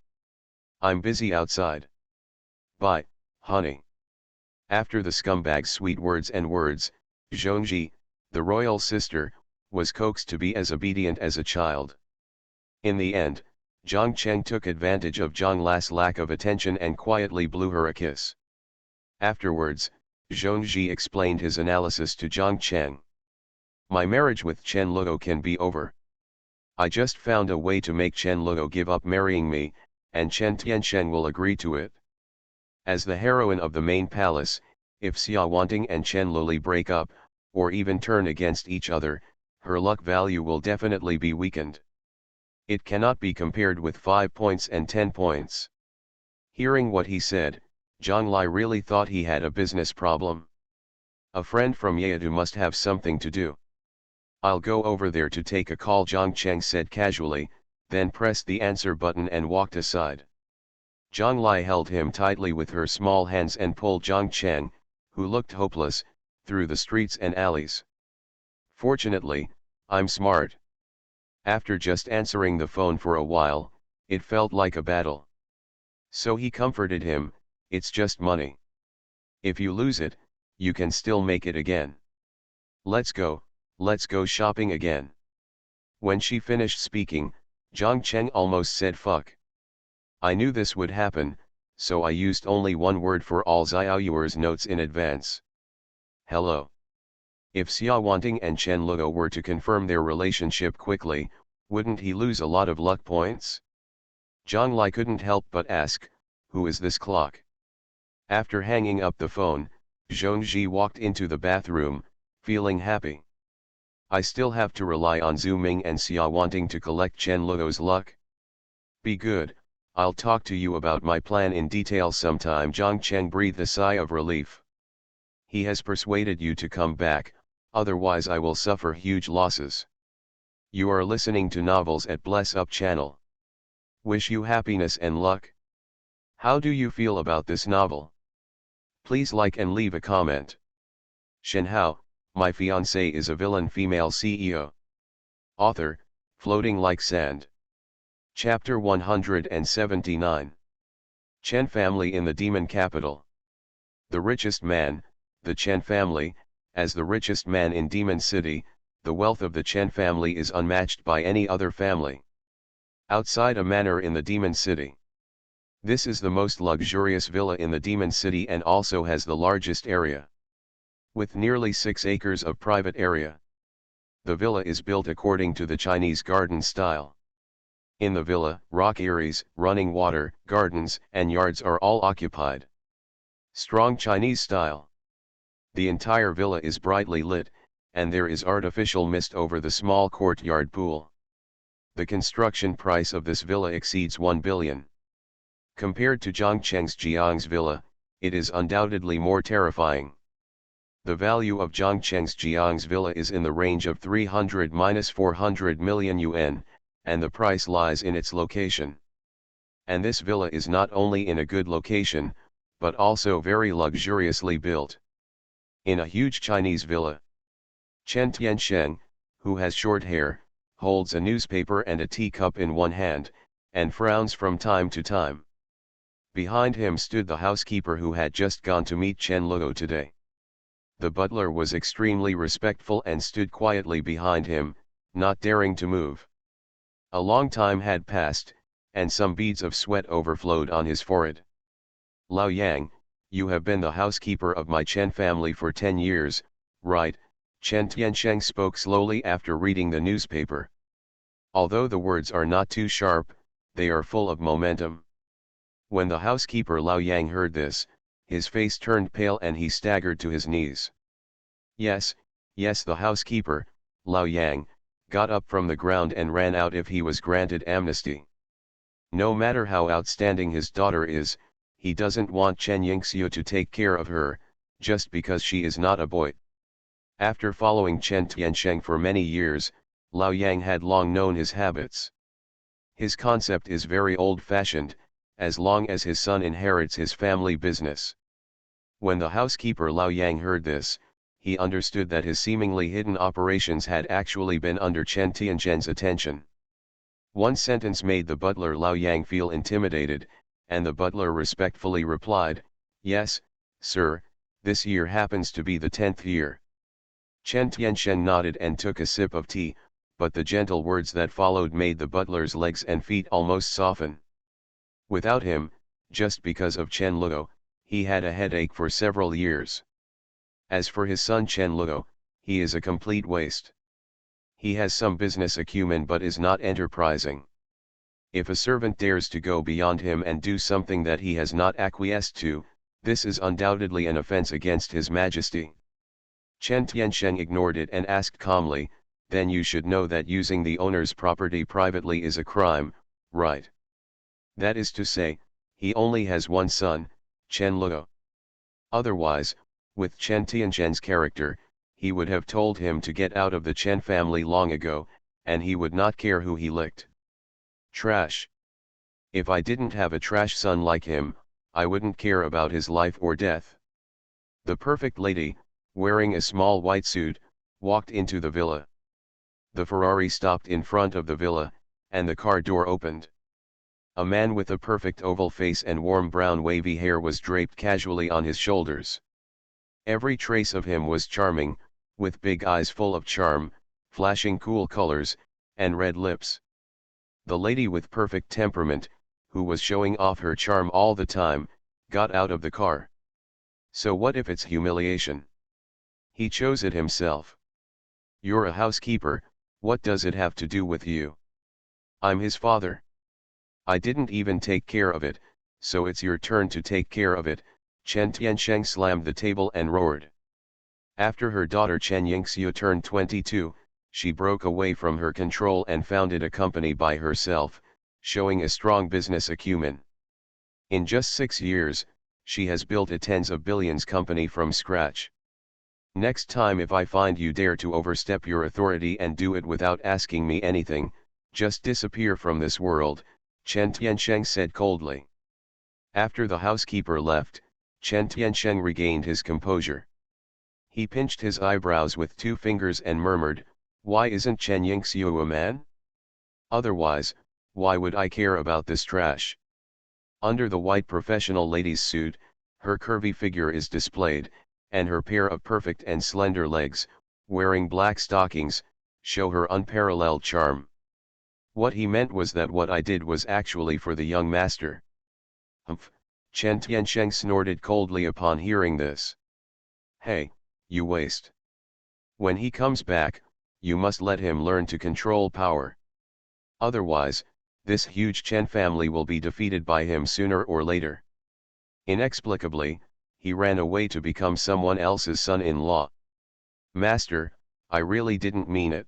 I'm busy outside. Bye, honey. After the scumbag's sweet words, Zhongzhi, the royal sister, was coaxed to be as obedient as a child. In the end, Zhang Cheng took advantage of Zhang Lai's lack of attention and quietly blew her a kiss. Afterwards, Zhongzhi explained his analysis to Zhang Cheng. My marriage with Chen Luo can be over. I just found a way to make Chen Luo give up marrying me, and Chen Tiansheng will agree to it. As the heroine of the main palace, if Xia Wanting and Chen Luli break up, or even turn against each other, her luck value will definitely be weakened. It cannot be compared with 5 points and 10 points. Hearing what he said, Zhang Lai really thought he had a business problem. A friend from Yeadu must have something to do. I'll go over there to take a call, Zhang Cheng said casually, then pressed the answer button and walked aside. Zhang Lai held him tightly with her small hands and pulled Zhang Cheng, who looked hopeless, through the streets and alleys. Fortunately, I'm smart. After just answering the phone for a while, it felt like a battle. So he comforted him, it's just money. If you lose it, you can still make it again. Let's go shopping again. When she finished speaking, Zhang Cheng almost said fuck. I knew this would happen, so I used only one word for all Xiaoyuer's notes in advance. Hello. If Xia Wanting and Chen Luo were to confirm their relationship quickly, wouldn't he lose a lot of luck points? Zhang Lai couldn't help but ask, who is this clock? After hanging up the phone, Zhongzhi walked into the bathroom, feeling happy. I still have to rely on Zhu Ming and Xia Wanting to collect Chen Luo's luck. Be good, I'll talk to you about my plan in detail sometime. Zhang Cheng breathed a sigh of relief. He has persuaded you to come back, otherwise I will suffer huge losses. You are listening to novels at Bless Up channel. Wish you happiness and luck. How do you feel about this novel? Please like and leave a comment. Shenhao, My Fiancée is a Villain Female CEO. Author, Floating Like Sand. Chapter 179. Chen family in the demon capital. The richest man, the Chen family, as the richest man in Demon City, the wealth of the Chen family is unmatched by any other family. Outside a manor in the Demon City. This is the most luxurious villa in the Demon City and also has the largest area. With nearly 6 acres of private area. The villa is built according to the Chinese garden style. In the villa, rock areas, running water, gardens, and yards are all occupied. Strong Chinese style. The entire villa is brightly lit, and there is artificial mist over the small courtyard pool. The construction price of this villa exceeds 1 billion. Compared to Zhangcheng's Jiang's villa, it is undoubtedly more terrifying. The value of Zhangcheng's Jiang's villa is in the range of 300–400 million yuan, and the price lies in its location. And this villa is not only in a good location, but also very luxuriously built. In a huge Chinese villa. Chen Tiansheng, who has short hair, holds a newspaper and a teacup in one hand, and frowns from time to time. Behind him stood the housekeeper who had just gone to meet Chen Luo today. The butler was extremely respectful and stood quietly behind him, not daring to move. A long time had passed, and some beads of sweat overflowed on his forehead. Lao Yang, you have been the housekeeper of my Chen family for 10 years, right? Chen Tiansheng spoke slowly after reading the newspaper. Although the words are not too sharp, they are full of momentum. When the housekeeper Lao Yang heard this, his face turned pale and he staggered to his knees. Yes, the housekeeper, Lao Yang, got up from the ground and ran out if he was granted amnesty. No matter how outstanding his daughter is, he doesn't want Chen Yingxiu to take care of her, just because she is not a boy. After following Chen Tiansheng for many years, Lao Yang had long known his habits. His concept is very old-fashioned, as long as his son inherits his family business. When the housekeeper Lao Yang heard this, he understood that his seemingly hidden operations had actually been under Chen Tiansheng's attention. One sentence made the butler Lao Yang feel intimidated, and the butler respectfully replied, "Yes, sir, this year happens to be the 10th year." Chen Tiansheng nodded and took a sip of tea, but the gentle words that followed made the butler's legs and feet almost soften. Without him, just because of Chen Luo, he had a headache for several years. As for his son Chen Luo, he is a complete waste. He has some business acumen but is not enterprising. If a servant dares to go beyond him and do something that he has not acquiesced to, this is undoubtedly an offense against His Majesty. Chen Tiansheng ignored it and asked calmly, "Then you should know that using the owner's property privately is a crime, right? That is to say, he only has one son, Chen Luo. Otherwise, with Chen Tiansheng's character, he would have told him to get out of the Chen family long ago, and he would not care who he licked. Trash. If I didn't have a trash son like him, I wouldn't care about his life or death." The perfect lady, wearing a small white suit, walked into the villa. The Ferrari stopped in front of the villa, and the car door opened. A man with a perfect oval face and warm brown wavy hair was draped casually on his shoulders. Every trace of him was charming, with big eyes full of charm, flashing cool colors, and red lips. The lady with perfect temperament, who was showing off her charm all the time, got out of the car. So what if it's humiliation? He chose it himself. You're a housekeeper, what does it have to do with you? I'm his father. I didn't even take care of it, so it's your turn to take care of it. Chen Tiansheng slammed the table and roared. After her daughter Chen Yingxiu turned 22, she broke away from her control and founded a company by herself, showing a strong business acumen. In just 6 years, she has built a tens of billions company from scratch. Next time if I find you dare to overstep your authority and do it without asking me anything, just disappear from this world, Chen Tiansheng said coldly. After the housekeeper left, Chen Tiansheng regained his composure. He pinched his eyebrows with 2 fingers and murmured, "Why isn't Chen Yingxiu a man? Otherwise, why would I care about this trash?" Under the white professional lady's suit, her curvy figure is displayed, and her pair of perfect and slender legs, wearing black stockings, show her unparalleled charm. What he meant was that what I did was actually for the young master. Humph, Chen Tiansheng snorted coldly upon hearing this. Hey, you waste. When he comes back, you must let him learn to control power. Otherwise, this huge Chen family will be defeated by him sooner or later. Inexplicably, he ran away to become someone else's son-in-law. Master, I really didn't mean it.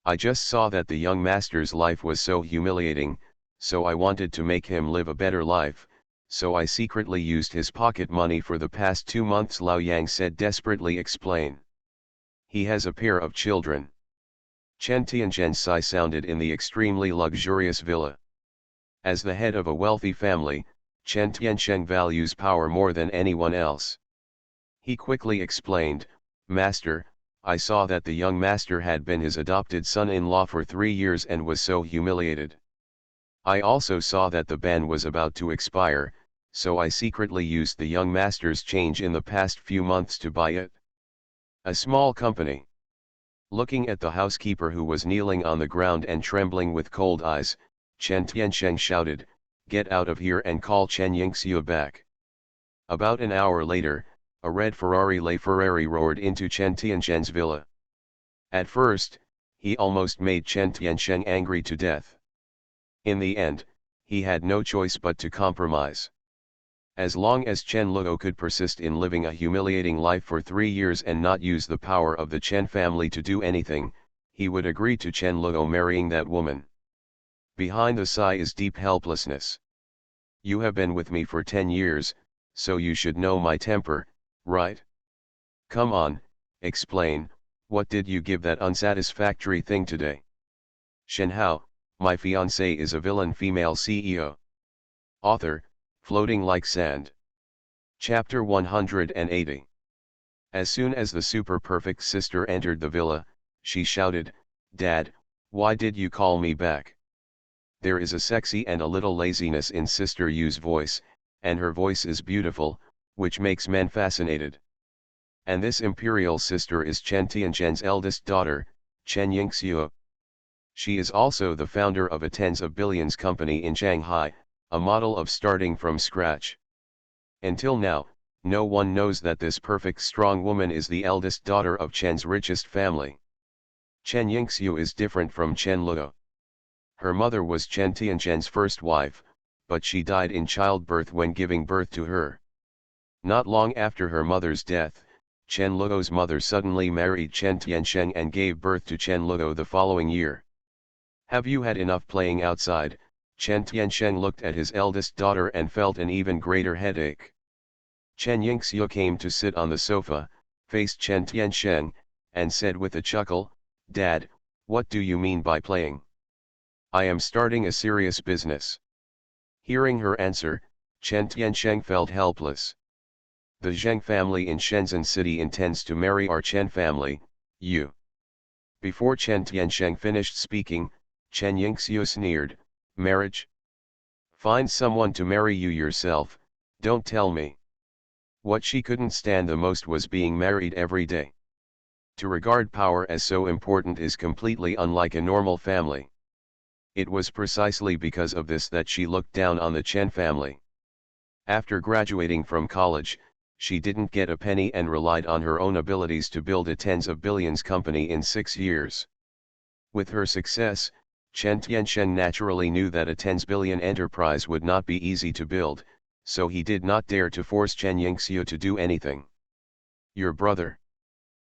I just saw that the young master's life was so humiliating, so I wanted to make him live a better life, so I secretly used his pocket money for the past 2 months, Lao Yang said, desperately explain. He has a pair of children. Chen Tianzhen's sigh sounded in the extremely luxurious villa. As the head of a wealthy family, Chen Tianzhen values power more than anyone else. He quickly explained, Master, I saw that the young master had been his adopted son-in-law for 3 years and was so humiliated. I also saw that the ban was about to expire, so I secretly used the young master's change in the past few months to buy it. A small company. Looking at the housekeeper who was kneeling on the ground and trembling with cold eyes, Chen Tianzhen shouted, Get out of here and call Chen Yingxiu back. About an hour later, a red Ferrari roared into Chen Tianzhen's villa. At first, he almost made Chen Tianzhen angry to death. In the end, he had no choice but to compromise. As long as Chen Luo could persist in living a humiliating life for 3 years and not use the power of the Chen family to do anything, he would agree to Chen Luo marrying that woman. Behind the sigh is deep helplessness. You have been with me for 10 years, so you should know my temper, right? Come on, explain, what did you give that unsatisfactory thing today? Shenhao, my fiancée is a villain female CEO. Author, Floating Like Sand. Chapter 180. As soon as the super-perfect sister entered the villa, she shouted, Dad, why did you call me back? There is a sexy and a little laziness in Sister Yu's voice, and her voice is beautiful, which makes men fascinated. And this imperial sister is Chen Tianzhen's eldest daughter, Chen Yingxiu. She is also the founder of a tens of billions company in Shanghai, a model of starting from scratch. Until now, no one knows that this perfect strong woman is the eldest daughter of Chen's richest family. Chen Yingxiu is different from Chen Luo. Her mother was Chen Tianzhen's first wife, but she died in childbirth when giving birth to her. Not long after her mother's death, Chen Luo's mother suddenly married Chen Tianzhen and gave birth to Chen Luo the following year. Have you had enough playing outside? Chen Tianzhen looked at his eldest daughter and felt an even greater headache. Chen Yingxiu came to sit on the sofa, faced Chen Tianzhen, and said with a chuckle, Dad, what do you mean by playing? I am starting a serious business. Hearing her answer, Chen Tianzhen felt helpless. The Zheng family in Shenzhen City intends to marry our Chen family, you. Before Chen Tianzhen finished speaking, Chen Yingxiu sneered, Marriage? Find someone to marry you yourself, don't tell me. What she couldn't stand the most was being married every day. To regard power as so important is completely unlike a normal family. It was precisely because of this that she looked down on the Chen family. After graduating from college, she didn't get a penny and relied on her own abilities to build a tens of billions company in 6 years. With her success, Chen Tianzhen naturally knew that a tens billion enterprise would not be easy to build, so he did not dare to force Chen Yingxiu to do anything. Your brother.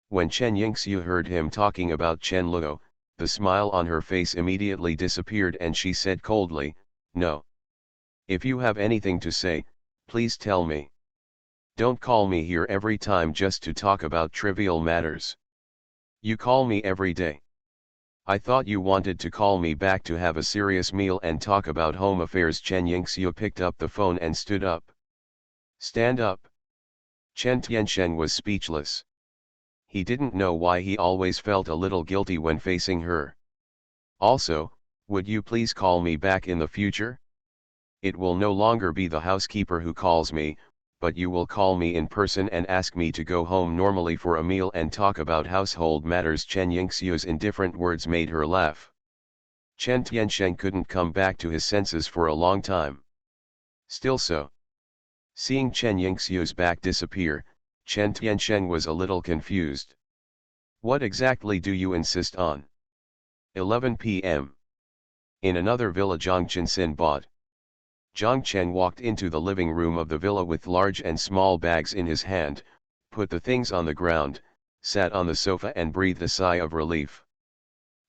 When Chen Yingxiu heard him talking about Chen Luo, the smile on her face immediately disappeared and she said coldly, No. If you have anything to say, please tell me. Don't call me here every time just to talk about trivial matters. You call me every day. I thought you wanted to call me back to have a serious meal and talk about home affairs. Chen Yingxiu picked up the phone and stood up. Stand up. Chen Tianzhen was speechless. He didn't know why he always felt a little guilty when facing her. Also, would you please call me back in the future? It will no longer be the housekeeper who calls me, but you will call me in person and ask me to go home normally for a meal and talk about household matters. Chen Yingxiu's indifferent words made her laugh. Chen Tianzhen couldn't come back to his senses for a long time. Still so. Seeing Chen Yingxiu's back disappear, Chen Tianzhen was a little confused. What exactly do you insist on? 11 p.m. In another villa Zhang Chenxin bought. Zhang Chen walked into the living room of the villa with large and small bags in his hand, put the things on the ground, sat on the sofa and breathed a sigh of relief.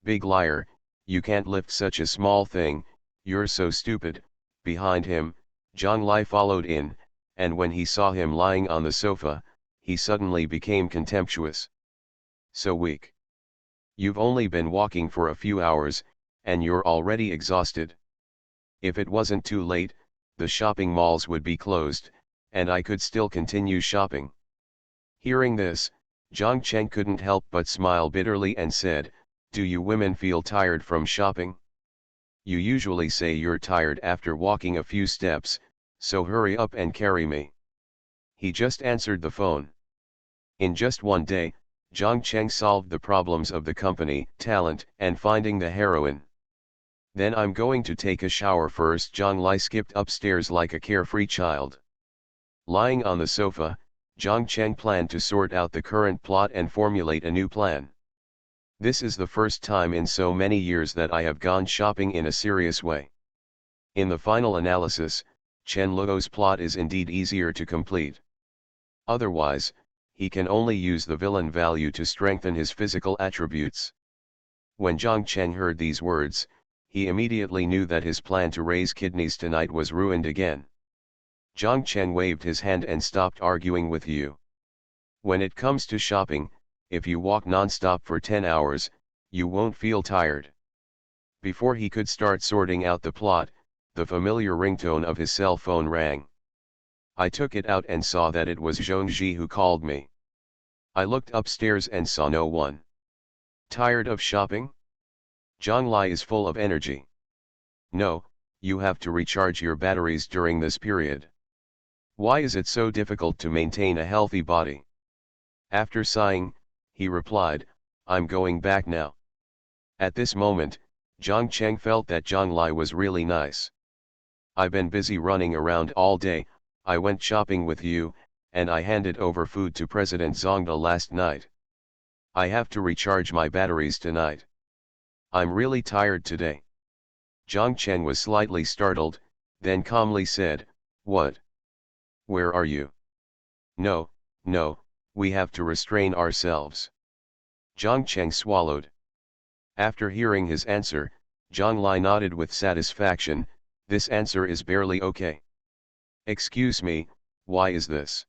Big liar, you can't lift such a small thing, you're so stupid. Behind him, Zhang Lai followed in, and when he saw him lying on the sofa, he suddenly became contemptuous. So weak. You've only been walking for a few hours, and you're already exhausted. If it wasn't too late, the shopping malls would be closed, and I could still continue shopping. Hearing this, Zhang Cheng couldn't help but smile bitterly and said, do you women feel tired from shopping? You usually say you're tired after walking a few steps, so hurry up and carry me. He just answered the phone. In just one day, Zhang Cheng solved the problems of the company, talent, and finding the heroine. Then I'm going to take a shower first. Zhang Lai skipped upstairs like a carefree child. Lying on the sofa, Zhang Cheng planned to sort out the current plot and formulate a new plan. This is the first time in so many years that I have gone shopping in a serious way. In the final analysis, Chen Luo's plot is indeed easier to complete. Otherwise, he can only use the villain value to strengthen his physical attributes. When Zhang Cheng heard these words, he immediately knew that his plan to raise kidneys tonight was ruined again. Zhang Cheng waved his hand and stopped arguing with you. When it comes to shopping, if you walk non-stop for 10 hours, you won't feel tired. Before he could start sorting out the plot, the familiar ringtone of his cell phone rang. I took it out and saw that it was Zhongji who called me. I looked upstairs and saw no one. Tired of shopping? Zhang Lai is full of energy. No, you have to recharge your batteries during this period. Why is it so difficult to maintain a healthy body? After sighing, he replied, I'm going back now. At this moment, Zhang Cheng felt that Zhang Lai was really nice. I've been busy running around all day, I went shopping with you, and I handed over food to President Zongda last night. I have to recharge my batteries tonight. I'm really tired today. Zhang Cheng was slightly startled, then calmly said, what? Where are you? No, we have to restrain ourselves. Zhang Cheng swallowed. After hearing his answer, Zhang Lai nodded with satisfaction, this answer is barely okay. Excuse me, why is this?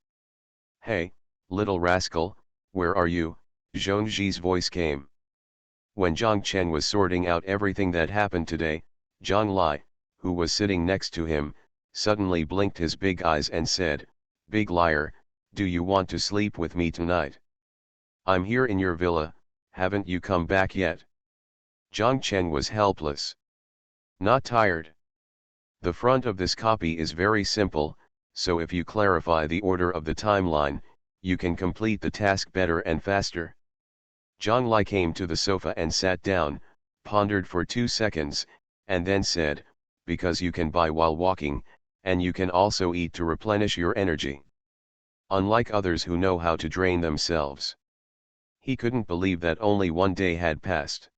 Hey, little rascal, where are you? Zhongji's voice came. When Zhang Cheng was sorting out everything that happened today, Zhang Lai, who was sitting next to him, suddenly blinked his big eyes and said, big liar, do you want to sleep with me tonight? I'm here in your villa, haven't you come back yet? Zhang Cheng was helpless. Not tired. The front of this copy is very simple, so if you clarify the order of the timeline, you can complete the task better and faster. Zhang Lai came to the sofa and sat down, pondered for 2 seconds, and then said, because you can buy while walking, and you can also eat to replenish your energy. Unlike others who know how to drain themselves. He couldn't believe that only one day had passed.